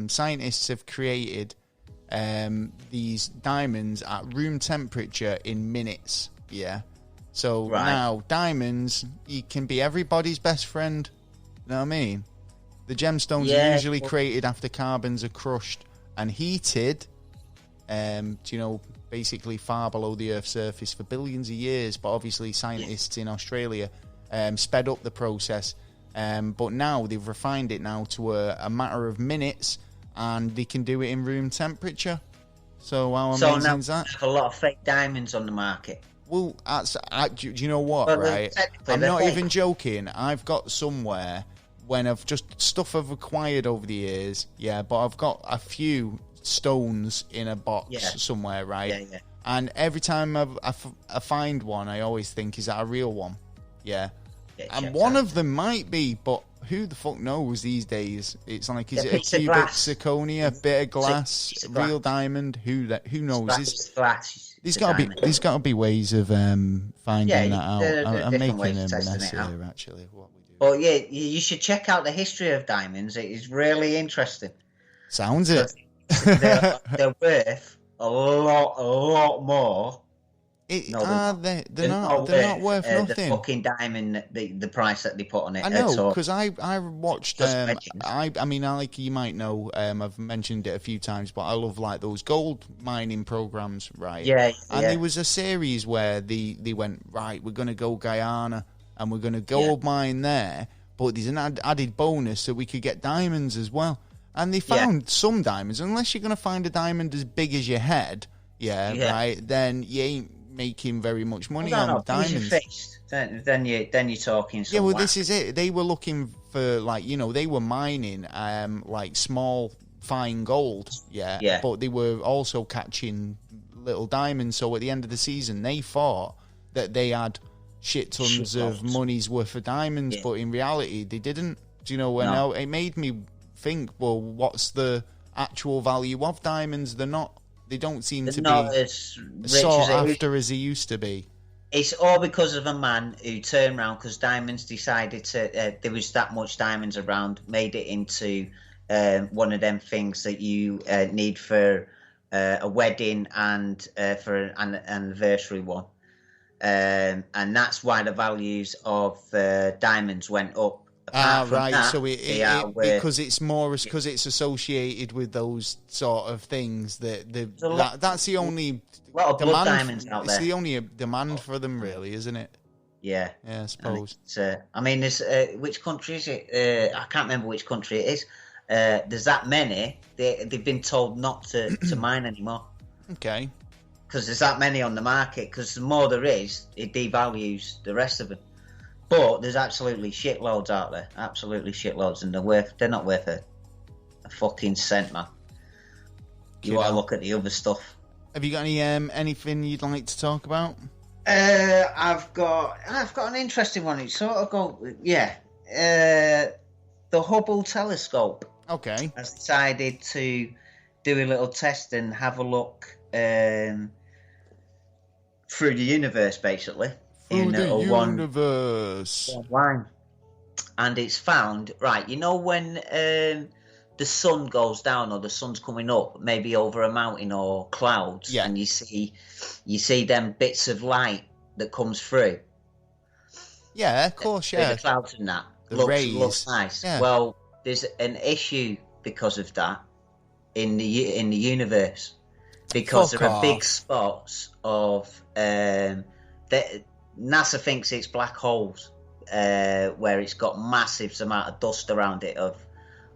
scientists have created these diamonds at room temperature in minutes. Yeah. So now diamonds, you can be everybody's best friend. You know what I mean? The gemstones are usually created after carbons are crushed and heated, basically far below the Earth's surface for billions of years. But obviously scientists in Australia sped up the process. But now they've refined it now to a matter of minutes, and they can do it in room temperature. So how amazing is that? A lot of fake diamonds on the market. Well, do you know what, right? I'm not even joking. I've got somewhere when stuff I've acquired over the years, but I've got a few stones in a box somewhere, right? Yeah. And every time I find one, I always think, is that a real one? Yeah. And one of them might be, but who the fuck knows these days? It's like, is it a cubic zirconia, bit of glass, real diamond? Who knows? There's got to be ways of finding that out. I'm making a mess here, actually. What we do. But yeah, you should check out the history of diamonds. It is really interesting. Sounds it. They're worth a lot more. They're not worth nothing. The fucking diamond, the price that they put on it. I know, because I watched. Like you might know, I've mentioned it a few times, but I love like those gold mining programs, right? Yeah. And there was a series where they went, right, we're going to go Guyana and we're going to gold mine there, but there's an added bonus so we could get diamonds as well. And they found some diamonds. Unless you're going to find a diamond as big as your head, right? Then you ain't making very much money on diamonds. Then you're talking. Yeah, well, this is it. They were looking for they were mining like small fine gold, but they were also catching little diamonds. So at the end of the season, they thought that they had shit tons of money's worth of diamonds, but in reality, they didn't. Do you know when? No. It made me think, well, what's the actual value of diamonds? They don't seem to be as sought after as they used to be. It's all because of a man who turned around because diamonds decided to. There was that much diamonds around, made it into one of them things that you need for a wedding and for an anniversary one, and that's why the values of diamonds went up. Right. That, so because it's associated with those sort of things that's the only blood diamonds out there. It's the only demand for them, really, isn't it? Yeah. Yeah, I suppose. There's which country is it? I can't remember which country it is. There's that many. They've been told not to mine anymore. Okay. Because there's that many on the market. Because the more there is, it devalues the rest of them. But there's absolutely shitloads out there, absolutely shitloads, and they're not worth a fucking cent, man. You want to look at the other stuff. Have you got anything you'd like to talk about? I've got an interesting one. It's sort of the Hubble telescope. Okay. Has decided to do a little test and have a look through the universe, basically. In the universe. One, and it's found, right, when the sun goes down or the sun's coming up, maybe over a mountain or clouds, and you see them bits of light that comes through. Yeah, of course, yeah. The clouds and that. The rays. Looks nice. Yeah. Well, there's an issue because of that in the universe. Because there are big spots of... NASA thinks it's black holes where it's got massive amount of dust around it of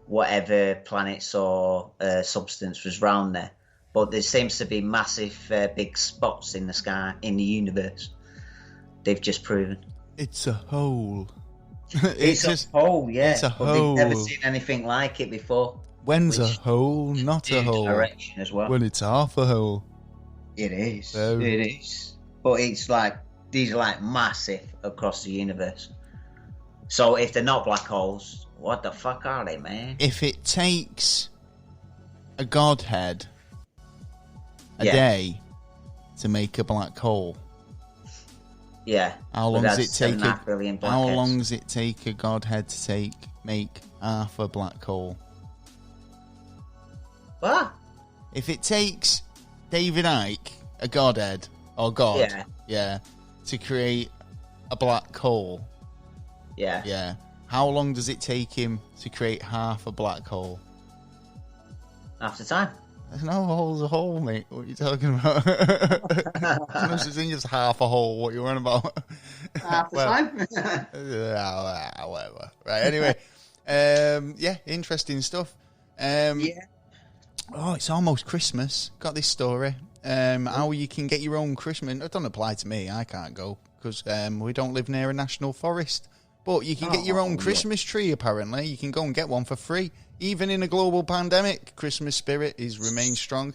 whatever planets or substance was round there. But there seems to be massive big spots in the sky, in the universe. They've just proven. It's a hole. It's a hole, yeah. It's a hole. They've never seen anything like it before. When's a hole not a hole? Direction as well. When it's half a hole. It is. It is. But it's like... These are like massive across the universe. So if they're not black holes, what the fuck are they, man? If it takes a godhead a day to make a black hole, how long does it take? How long does it take a godhead to make half a black hole? What? If it takes David Icke, a godhead or god, to create a black hole, how long does it take him to create half a black hole? Half the time. There's no hole's a hole, mate. What are you talking about? There's no such thing as half a hole. What you're on about? Half the time. Whatever. Right. Anyway, interesting stuff. Oh, it's almost Christmas. Got this story. How you can get your own Christmas. It doesn't apply to me. I can't go because we don't live near a national forest. But you can get your own Christmas tree, apparently. You can go and get one for free. Even in a global pandemic, Christmas spirit remains strong.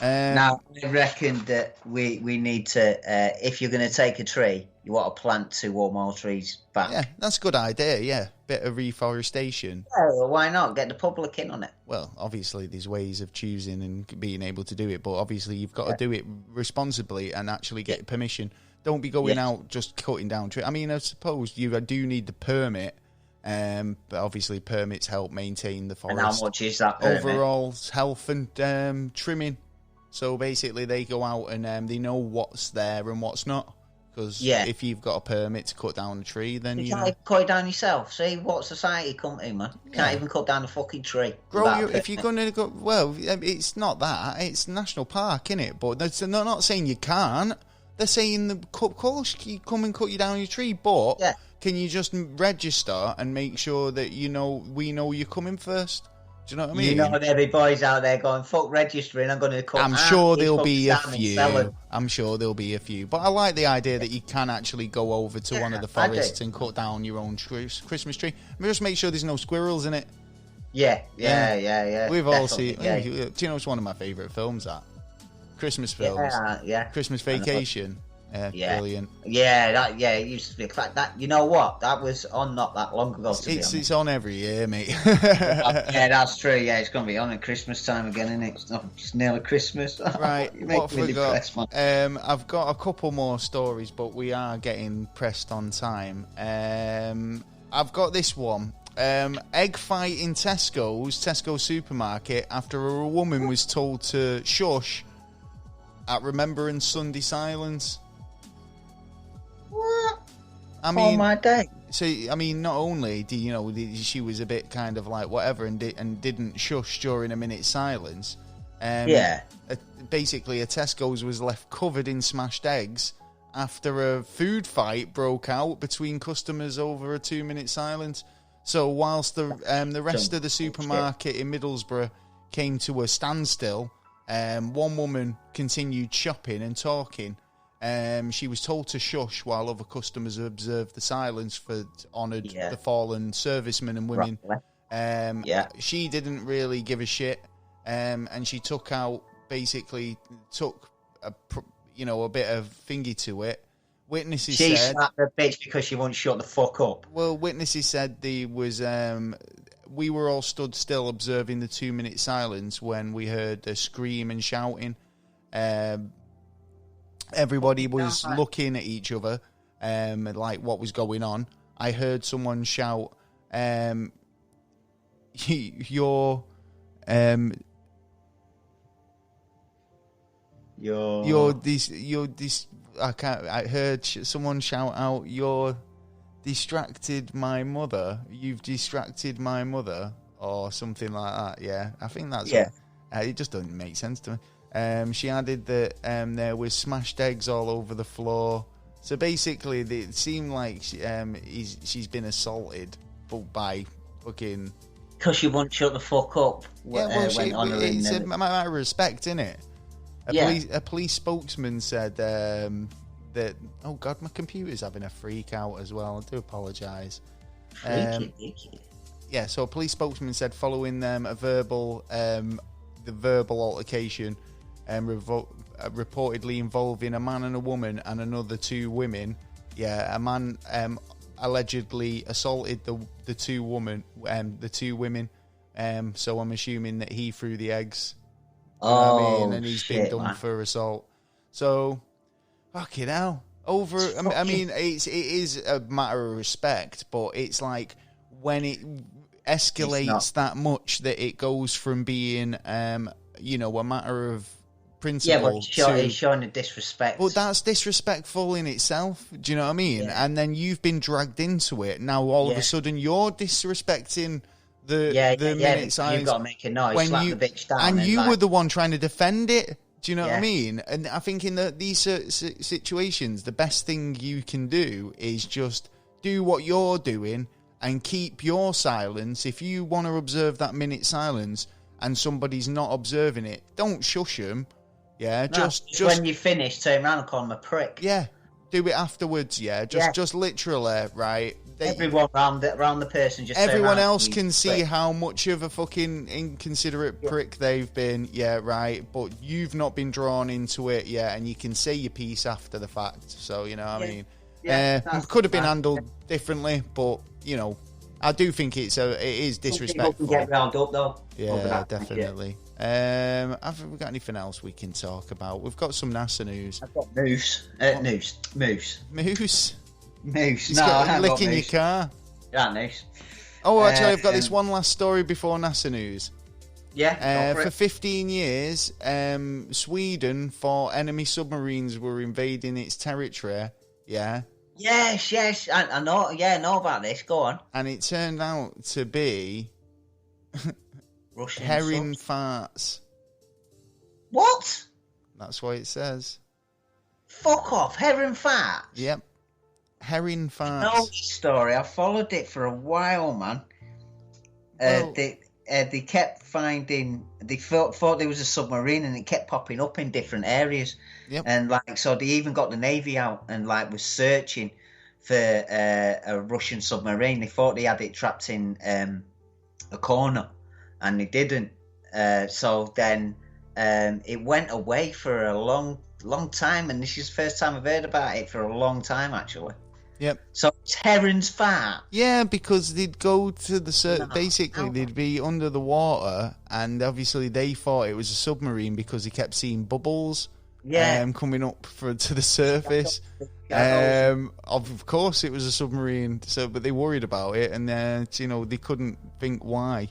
Now, I reckon that we need to, if you're going to take a tree, you want to plant 2 or more trees back. Yeah, that's a good idea, yeah. Bit of reforestation. Yeah, well, why not? Get the public in on it. Well, obviously, there's ways of choosing and being able to do it, but obviously you've got to do it responsibly and actually get permission. Don't be going out just cutting down trees. I mean, I suppose you do need the permit, but obviously permits help maintain the forest. And how much is that permit? Overall health and trimming. So basically they go out and they know what's there and what's not. Because if you've got a permit to cut down a tree, then you can't even cut it down yourself. See what society come to, man. You can't even cut down a fucking tree. If you're going to go, well, it's not that. It's national park, innit? But they're not saying you can't. They're saying, of course, you come and cut you down your tree, but can you just register and make sure that we know you're coming first? Do you know what I mean? You know there'll be boys out there going, fuck registering, I'm going to cut. I'm sure there'll be a few. I'm sure there'll be a few. But I like the idea that you can actually go over to one of the forests and cut down your own Christmas tree. Just make sure there's no squirrels in it. Yeah. We've all seen. Do you know it's one of my favourite films, that? Christmas films. Christmas Vacation. Brilliant. It used to be like that. You know what? That was on not that long ago. It's on every year, mate. That's true. Yeah, it's going to be on at Christmas time again, isn't it? It's nearly Christmas. Right. What have we got? I've got a couple more stories, but we are getting pressed on time. I've got this one. Egg fight in Tesco supermarket after a woman was told to shush at Remembrance Sunday silence. What? I mean, my day. So, I mean, not only she was a bit kind of like whatever and didn't shush during a minute's silence. Basically, a Tesco's was left covered in smashed eggs after a food fight broke out between customers over a 2-minute silence. So, whilst the rest of the supermarket in Middlesbrough came to a standstill, one woman continued shopping and talking. She was told to shush while other customers observed the silence for honoured the fallen servicemen and women. She didn't really give a shit, and she took a bit of thingy to it. Witnesses said... She slapped the bitch because she won't shut the fuck up. Well, witnesses said there was... we were all stood still observing the 2-minute silence when we heard a scream and shouting. Everybody was looking at each other, like what was going on. I heard someone shout, "You're this." I heard someone shout out, "You're distracted my mother. You've distracted my mother," or something like that. Yeah, I think that's it just doesn't make sense to me. She added that there was smashed eggs all over the floor. So basically, it seemed like she's been assaulted by fucking... Because she won't shut the fuck up. It's a matter of respect, isn't it? A police spokesman said that... Oh, God, my computer's having a freak out as well. I do apologise. So a police spokesman said following a verbal altercation... reportedly involving a man and a woman and another 2 women. Yeah, a man allegedly assaulted the two women. So I'm assuming that he threw the eggs. You know what I mean? And he's been done for assault. So, fucking hell. I mean, it is a matter of respect, but it's like when it escalates that much that it goes from being, a matter of principle. Yeah, but it's showing a disrespect. Well, that's disrespectful in itself. Do you know what I mean? Yeah. And then you've been dragged into it. Now, all of a sudden, you're disrespecting the minute silence. You've got to make a noise, slap the bitch down. And you were the one trying to defend it. Do you know what I mean? And I think in these situations, the best thing you can do is just do what you're doing and keep your silence. If you want to observe that minute silence and somebody's not observing it, don't shush them. Yeah, just when you finish, turn around and call them a prick. Yeah, do it afterwards. Yeah, just literally, right? Everyone around the person just. Everyone else can see how much of a fucking inconsiderate prick they've been. Yeah, right. But you've not been drawn into it yet, and you can say your piece after the fact. So you know what I mean. Yeah, could have been handled differently, but I do think it is disrespectful. People can get round up though. Yeah, definitely. Have we got anything else we can talk about? We've got some NASA news. I've got moose. Moose. No, I haven't licking your car. Yeah, moose. Oh, actually, I've got this one last story before NASA news. Yeah, for 15 years, Sweden thought enemy submarines were invading its territory. Yeah. Yes. I know. Yeah, I know about this. Go on. And it turned out to be Russian herring subs. farts. What? That's what it says. Fuck off, herring farts. Yep. Herring farts. I know this story. I followed it for a while, man. They kept finding. They thought there was a submarine, and it kept popping up in different areas. Yep. And so they even got the Navy out and was searching for a Russian submarine. They thought they had it trapped in a corner, and they didn't. So then it went away for a long time, and this is the first time I've heard about it for a long time, actually. Yep. So it's herring's fart. Yeah, because they'd go to basically they'd be under the water, and obviously they thought it was a submarine because they kept seeing bubbles. Coming up to the surface. Of course, it was a submarine. But they worried about it, and they couldn't think why.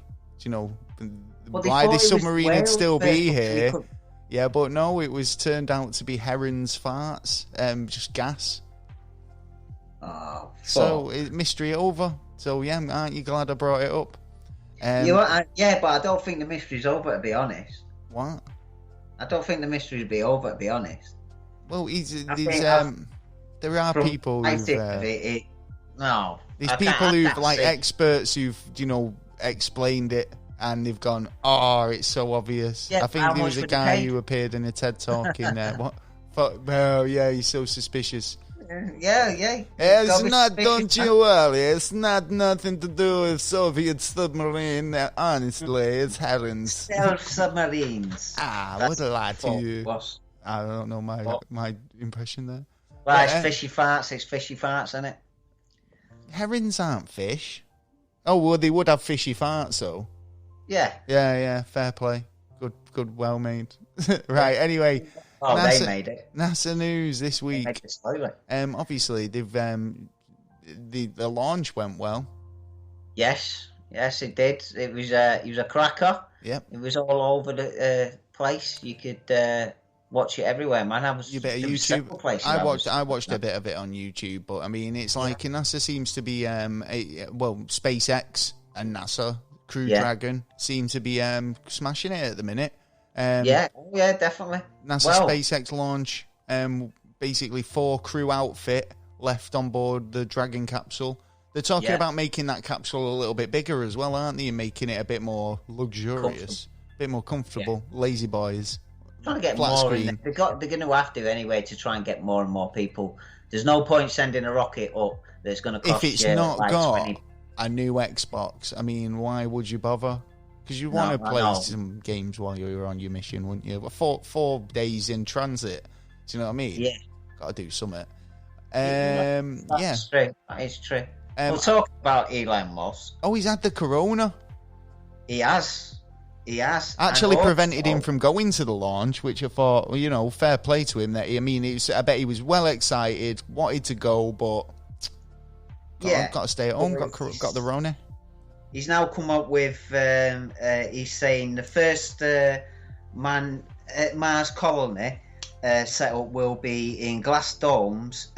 Why this submarine would still be here. Yeah, but no, it was turned out to be herring's farts. Just gas. Oh, so mystery over. So yeah, aren't you glad I brought it up? But I don't think the mystery's over, to be honest. What? I don't think the mystery will be over, to be honest. Well, there are people who've... No. There's people who've, experts who've, explained it, and they've gone, it's so obvious. Yeah, I think there was a guy who appeared in a TED Talk in there. What? Well, yeah, he's so suspicious. Yeah. It's not, don't you worry, it's not nothing to do with Soviet submarine, honestly, it's herrings. Submarines. What a lie to you. I don't know my impression there. Well, it's fishy farts, isn't it? Herrings aren't fish. Oh, well, they would have fishy farts, though. Yeah. Yeah, fair play. Good, well made. Right, anyway... they made it. NASA news this week. Obviously, they've the launch went well. Yes, it did. It was a cracker. Yep. It was all over the place. You could watch it everywhere, man. You bet YouTube. I watched a bit of it on YouTube, but I mean, it's like NASA seems to be SpaceX and NASA Crew Dragon seem to be smashing it at the minute. Definitely. NASA SpaceX launch, basically 4 crew outfit left on board the Dragon capsule. They're talking about making that capsule a little bit bigger as well, aren't they? And making it a bit more luxurious, a bit more comfortable. Lazy boys. Trying to get more screen. In there. They're going to have to anyway to try and get more and more people. There's no point sending a rocket up that's going to cost if it's not got a new Xbox. I mean, why would you bother? Because you want to play some games while you're on your mission, wouldn't you? But 4 days in transit, do you know what I mean? Yeah. Got to do something. That's true. That is true. We'll talk about Elon Musk. Oh, he's had the corona. He has. Actually prevented him from going to the launch, which I thought, well, you know, fair play to him. I bet he was well excited, wanted to go, but got to stay at home, got the Rona. He's now come up with, he's saying the first Mars colony setup will be in glass domes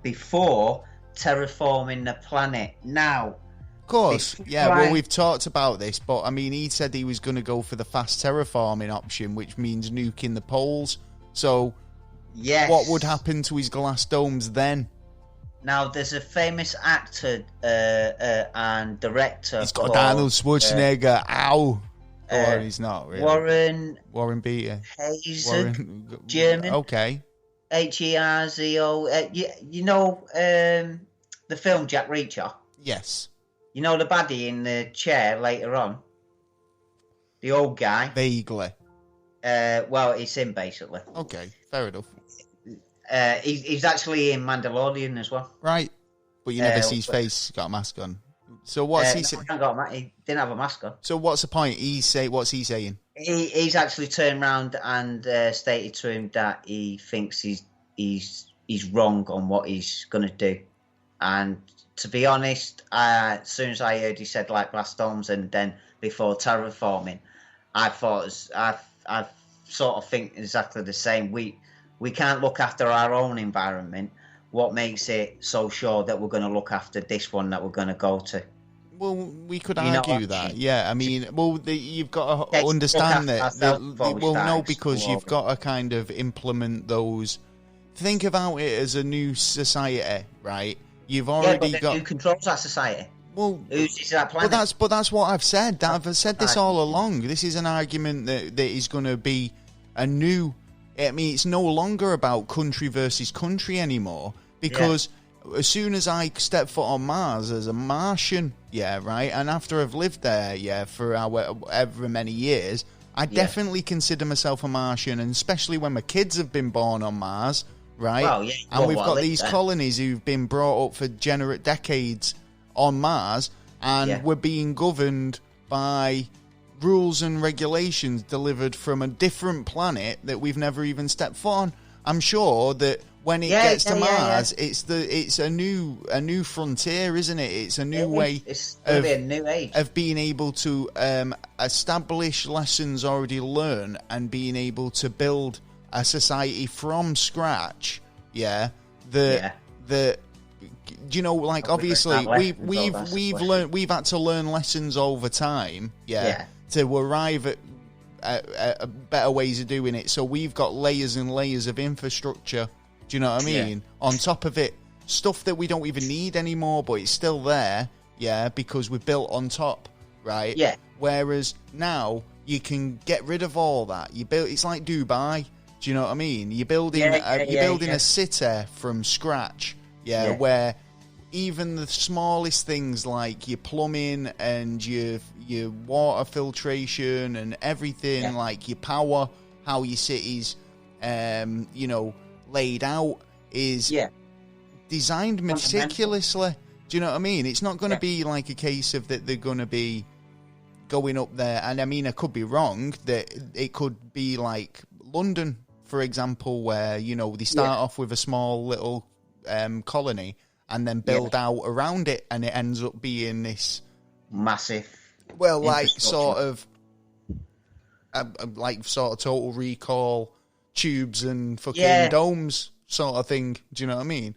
before terraforming the planet. Now, of course, well, we've talked about this, but I mean, he said he was going to go for the fast terraforming option, which means nuking the poles. So, what would happen to his glass domes then? Now, there's a famous actor and director. He's got Arnold Schwarzenegger. Ow! Or he's not really. Warren Beatty. Hazen. German. Okay. Herzo. You know the film Jack Reacher? Yes. You know the baddie in the chair later on? The old guy? Vaguely. Well, it's him, basically. Okay, fair enough. He's actually in Mandalorian as well. Right. But you never see his face. He's got a mask on. So what's he saying? He didn't have a mask on. So what's the point? What's he saying? He's actually turned around and stated to him that he thinks he's wrong on what he's going to do. And to be honest, as soon as I heard he said like glass domes and then before terraforming, I thought I sort of think exactly the same. We can't look after our own environment. What makes it so sure that we're going to look after this one that we're going to go to? Well, we could argue that. Yeah, I mean, you've got to understand that. No, because you've got to kind of implement those. Think about it as a new society, right? You've already got. Who controls that society? Well, who's that planet? But that's what I've said. I've said this all along. This is an argument that is going to be a new. I mean, it's no longer about country versus country anymore, because as soon as I step foot on Mars as a Martian, right, and after I've lived there, for however many years, I definitely consider myself a Martian, and especially when my kids have been born on Mars, right? Well, and we've got these colonies who've been brought up for decades on Mars, and we're being governed by rules and regulations delivered from a different planet that we've never even stepped foot on. I'm sure that when it gets to Mars, it's a new frontier, isn't it? It's a new way of a new age of being able to establish lessons already learned and being able to build a society from scratch. Do you know, like, obviously we've had to learn lessons over time, to arrive at better ways of doing it. So we've got layers and layers of infrastructure. Do you know what I mean? On top of it, stuff that we don't even need anymore, but it's still there, because we're built on top, right? Yeah. Whereas now you can get rid of all that. It's like Dubai. Do you know what I mean? You're building a city from scratch, where even the smallest things like your plumbing and your water filtration and everything, like your power, how your city's laid out is designed meticulously. Do you know what I mean? It's not going to be like a case of that they're going to be going up there, and I mean, I could be wrong, that it could be like London, for example, where, they start off with a small little colony and then build out around it, and it ends up being this massive, sort of Total Recall tubes and fucking domes sort of thing. Do you know what I mean?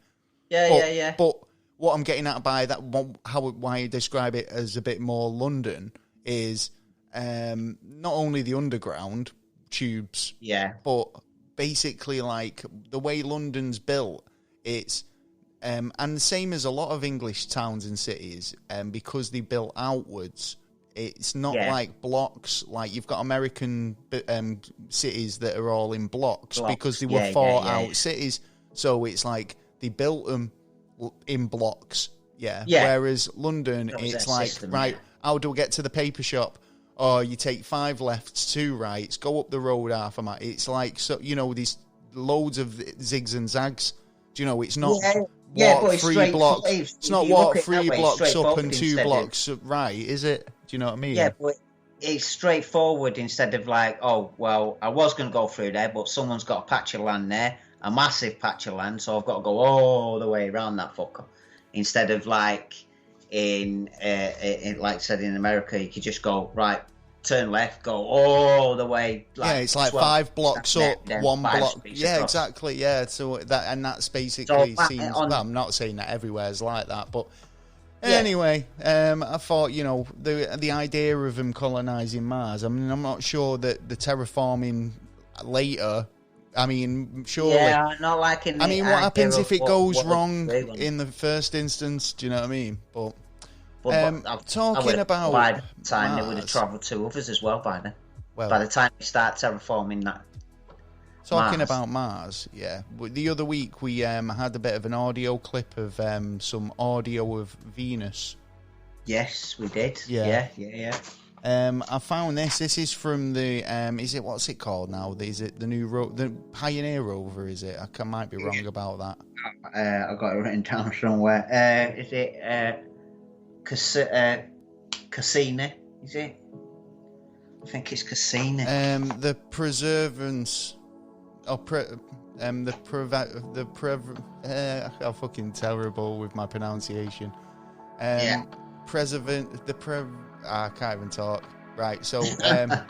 But what I'm getting at by that, why I describe it as a bit more London, is not only the underground tubes, but basically like the way London's built, it's and the same as a lot of English towns and cities, because they built outwards. It's not like blocks, like you've got American cities that are all in blocks because they were out cities. So it's like they built them in blocks, Whereas London, it's like, right, how do we get to the paper shop? Or you take 5 lefts, 2 rights, go up the road half a mile. It's like, so these loads of zigs and zags Do you know, it's not but it's 3 blocks. It's not 3 blocks up and 2 blocks right, is it? Do you know what I mean? Yeah, but it's straightforward instead of like, oh, well, I was going to go through there, but someone's got a patch of land there, a massive patch of land, so I've got to go all the way around that fucker. Instead of like in like I said, in America, you could just go right, turn left, go all the way. Like, it's like 5 blocks up, 1 block. Yeah, across. Exactly. Yeah, so that's basically seems. I'm not saying that everywhere is like that, but. Anyway, I thought, you know, the idea of them colonising Mars, I mean, I'm not sure that the terraforming later, I mean, surely... Yeah, not like in the... I mean, what happens if it goes wrong in the first instance? Do you know what I mean? But talking about by the time Mars, they would have travelled to others as well by then. Well, by the time they start terraforming that Talking Mars. About Mars, yeah. The other week we had a bit of an audio clip of some audio of Venus. Yes, we did. Yeah. I found this. This is from the what's it called now? Is it the new the Pioneer rover? Is it? I might be wrong about that. I got it written down somewhere. Is it Cassini? Is it? I think it's Cassini. The Perseverance. I'm fucking terrible with my pronunciation. I can't even talk. Right, so the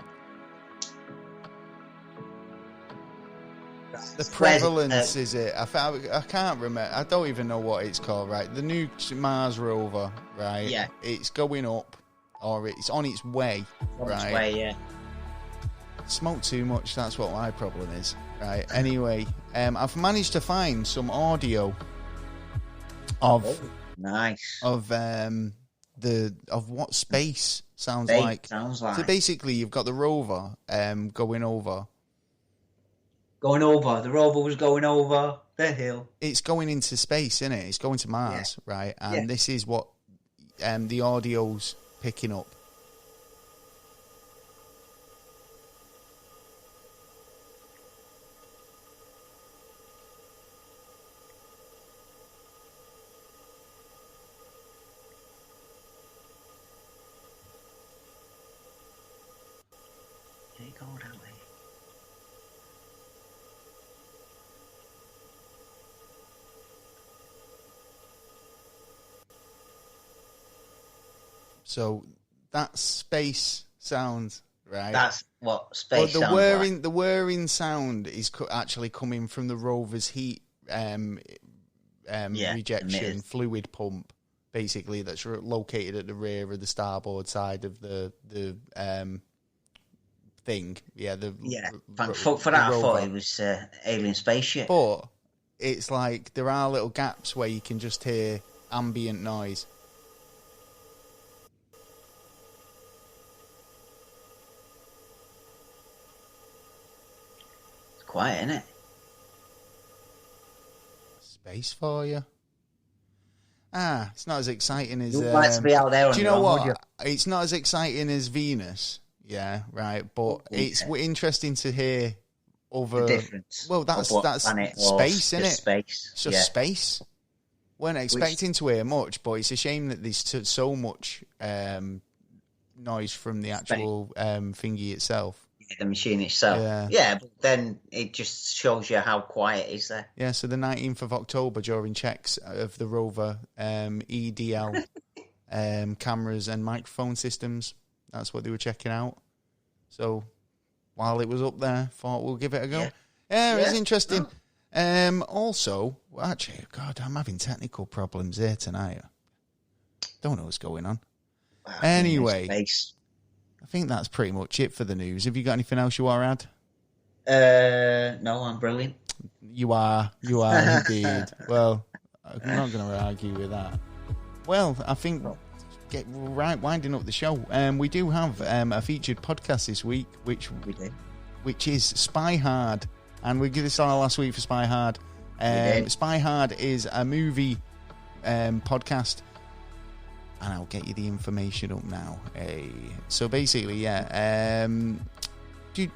prevalence is it? I can't remember. I don't even know what it's called. Right, the new Mars rover. Right, yeah, it's going up, or it's on its way. Smoke too much. That's what my problem is. Right. Anyway, I've managed to find some audio of what space sounds like. So basically, you've got the rover going over. The rover was going over the hill. It's going into space, isn't it? It's going to Mars, right? And this is what the audio's picking up. So that's space sound, right? That's what space sounds like. The whirring sound is actually coming from the rover's heat rejection fluid pump, basically, that's located at the rear of the starboard side of the thing. Yeah, for that, I thought it was alien spaceship. But it's like there are little gaps where you can just hear ambient noise. Quiet, isn't it? Space for you. It's not as exciting as. You'd like to be out there. Do you know what? It's not as exciting as Venus. Yeah, right. But it's interesting to hear other. The difference. Well, that's space, isn't it? Space. It's just space. Weren't expecting to hear much, but it's a shame that there's so much noise from the actual thingy itself. The machine itself. Yeah, but then it just shows you how quiet it is there. Yeah, so the 19th of October, during checks of the rover, EDL cameras and microphone systems, that's what they were checking out. So while it was up there, thought we'll give it a go. Yeah, it was interesting. Also, actually, God, I'm having technical problems here tonight. Don't know what's going on. Wow, anyway, I think that's pretty much it for the news. Have you got anything else you want to add? No, I'm brilliant. You are indeed. Well, I'm not going to argue with that. Well, I think winding up the show. We do have a featured podcast this week, which is Spy Hard, and we did this last week for Spy Hard. Spy Hard is a movie podcast. And I'll get you the information up now. So basically, Go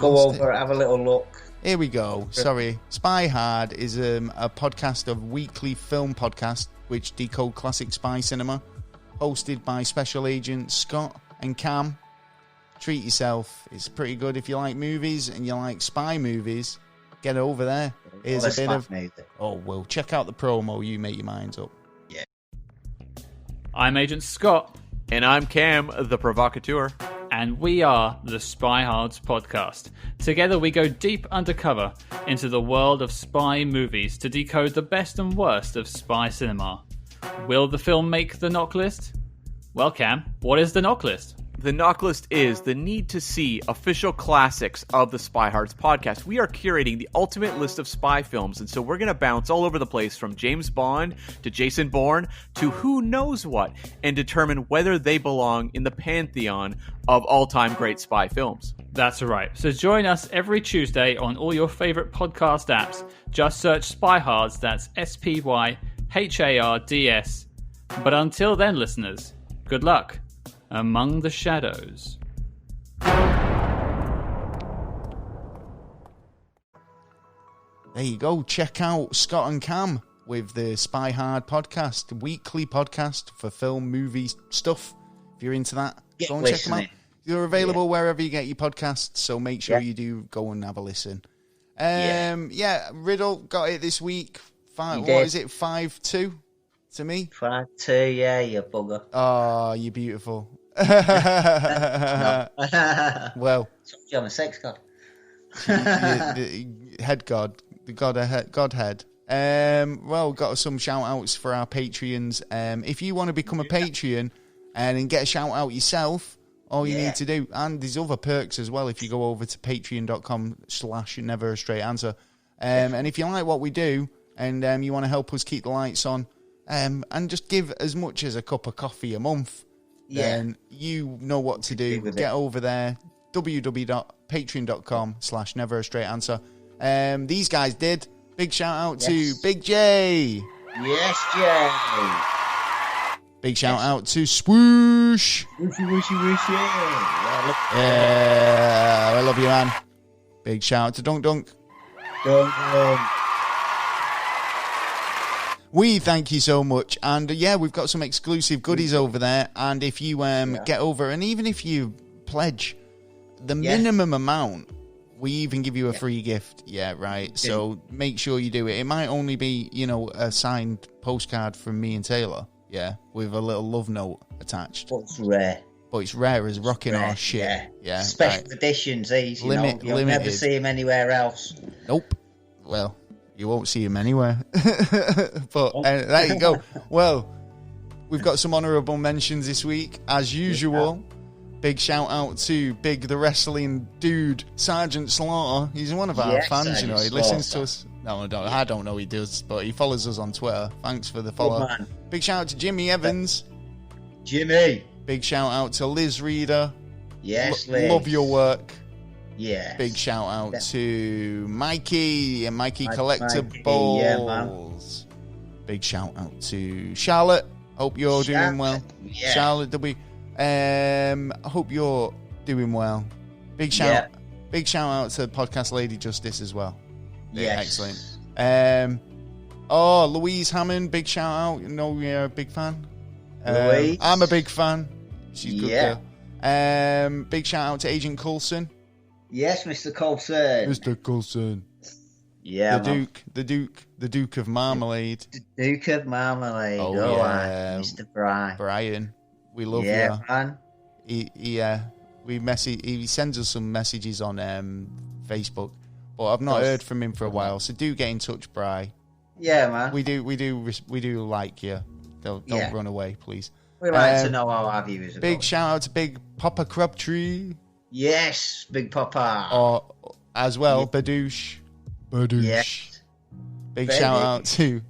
over, have a little look. Here we go. Sorry. Spy Hard is a podcast of weekly film podcast which decode classic spy cinema, hosted by special agents Scott and Cam. Treat yourself. It's pretty good if you like movies and you like spy movies. Get over there. Here's a bit of... Oh, well, check out the promo. You make your minds up. Yeah. I'm Agent Scott. And I'm Cam, the provocateur. And we are the Spy Hards podcast. Together we go deep undercover into the world of spy movies to decode the best and worst of spy cinema. Will the film make the knock list? Well, Cam, what is the knock list? The knock list is the need to see official classics of the Spy Hards podcast. We are curating the ultimate list of spy films, and so we're going to bounce all over the place from James Bond to Jason Bourne to who knows what, and determine whether they belong in the pantheon of all-time great spy films. That's right. So join us every Tuesday on all your favorite podcast apps. Just search Spy Hards, that's SPYHARDS. But until then, listeners, good luck among the shadows. There you go. Check out Scott and Cam with the Spy Hard podcast, weekly podcast for film, movies, stuff. If you're into that, go and check them out. They're available wherever you get your podcasts, so make sure you do go and have a listen. Riddle got it this week. What is it? 5-2 to me. 5-2. Yeah, you bugger. Oh, you're beautiful. Well, I'm a sex god. the head god, the godhead. Well, got some shout outs for our Patreons. If you want to become a Patreon and get a shout out yourself, all you need to do, and there's other perks as well if you go over to patreon.com/neverastraightanswer. And if you like what we do and you want to help us keep the lights on, and just give as much as a cup of coffee a month, then you know what to do. Get over there, www.patreon.com/neverastraightanswer. These guys did. Big shout out to Big J. Yes, Jay. Big shout out to Swoosh. Wooshy. Yeah, I love you, man. Big shout out to Dunk. Dunk. We thank you so much, and we've got some exclusive goodies over there. And if you get over, and even if you pledge the minimum amount, we even give you a free gift. Yeah, right. So make sure you do it. It might only be, a signed postcard from me and Taylor. Yeah, with a little love note attached. But it's rare. But it's rare as rocking our shit. Yeah. Special editions, these. You'll limited. never see them anywhere else. Nope. Well, you won't see him anywhere. But there you go. Well, we've got some honourable mentions this week, as usual. Big shout out to Big the wrestling dude, Sergeant Slaughter. He's one of our fans, He listens to us. No, I don't know he does, but he follows us on Twitter. Thanks for the follow. Big shout out to Jimmy Evans. Jimmy. Big shout out to Liz Reader. Yes, Liz. Love your work. Yeah. Big shout out to Mikey and Mikey Collectibles. Big shout out to Charlotte. Hope you're doing well. Yeah. Charlotte, hope you're doing well. Big shout out to Podcast Lady Justice as well. Yes. Excellent. Louise Hammond, big shout out. You're a big fan. Louise. I'm a big fan. She's good girl. Big shout out to Agent Coulson. Yes, Mr. Coulson. Mr. Coulson. Yeah, the Duke of Marmalade. The Duke of Marmalade. Oh yeah, Mr. Brian. We love you. Yeah, man. He sends us some messages on Facebook, but I've not heard from him for a while. So do get in touch, Bri. Yeah, man. We do like you. Don't run away, please. We like to know how our viewers are Big going. shout out to Big Papa Crabtree. Yes, Big Papa. Or as well, Badoosh. Yes. Big shout out to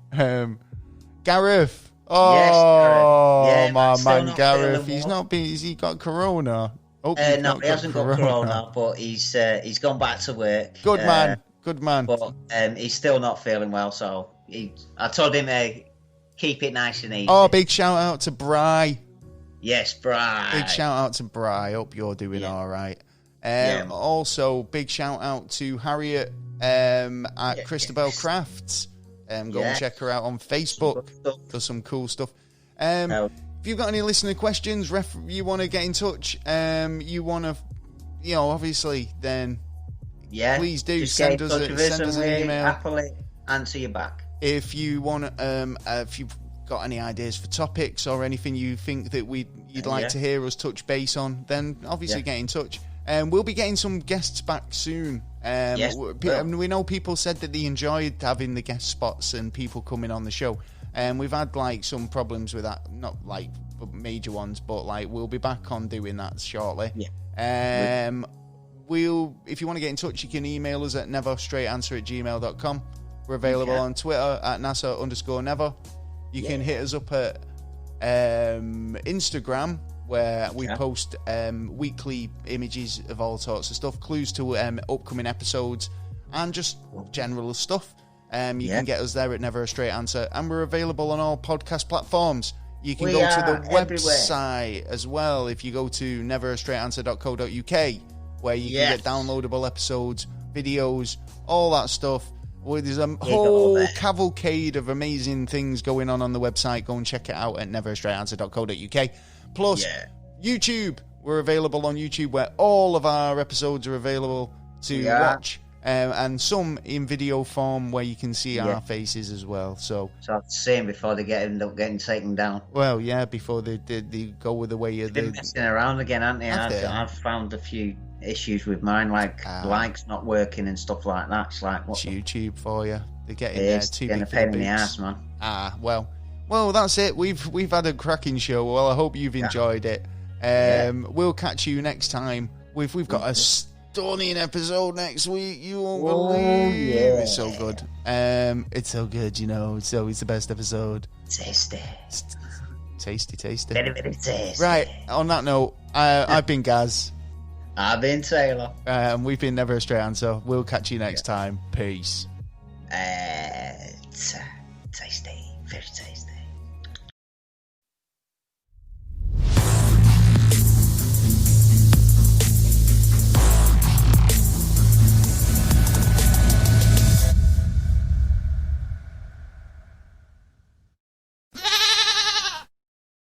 Gareth. Oh, yes, my man Gareth. He got corona. No, he hasn't got corona, but he's gone back to work. Good man. But he's still not feeling well, so I told him to keep it nice and easy. Oh, big shout out to Bri. Yes, Bri. Big shout out to Bri. Hope you're doing all right. Also, big shout out to Harriet at Christabel Crafts. Go and check her out on Facebook. Does some cool stuff. If you've got any listener questions, you want to get in touch, you want to, obviously, then please do just send us an email. Happily answer you back. If you want, if you've got any ideas for topics or anything you think that you'd like to hear us touch base on, then obviously get in touch. We'll be getting some guests back soon. We know people said that they enjoyed having the guest spots and people coming on the show. We've had some problems with that, not major ones, but we'll be back on doing that shortly. If you want to get in touch, you can email us at neverstraightanswer@gmail.com. We're available on Twitter at NASA_never. You can hit us up at Instagram, where we post weekly images of all sorts of stuff, clues to upcoming episodes, and just general stuff. You can get us there at Never a Straight Answer, and we're available on all podcast platforms. You can go to the website as well. If you go to neverastraightanswer.co.uk, where you can get downloadable episodes, videos, all that stuff. Well, there's a whole cavalcade of amazing things going on the website. Go and check it out at neverastraightanswer.co.uk. Plus, YouTube. We're available on YouTube, where all of our episodes are available to watch, and some in video form where you can see our faces as well. So that's the same before they end up getting taken down. Well, before they go with the way they've been messing around again, haven't they? I've found a few issues with mine, likes not working and stuff like that. It's what's YouTube for you? They're getting there too big for the in the ass, man. Well, that's it. We've had a cracking show. Well, I hope you've enjoyed it. We'll catch you next time. We've got a stunning episode next week. You won't believe it's so good. It's so good, It's always the best episode. Tasty. Very, very tasty. Right. On that note, I've been Gaz. I've been Taylor. And we've been Never a Straight Answer. We'll catch you next time. Peace. Tasty. Very tasty.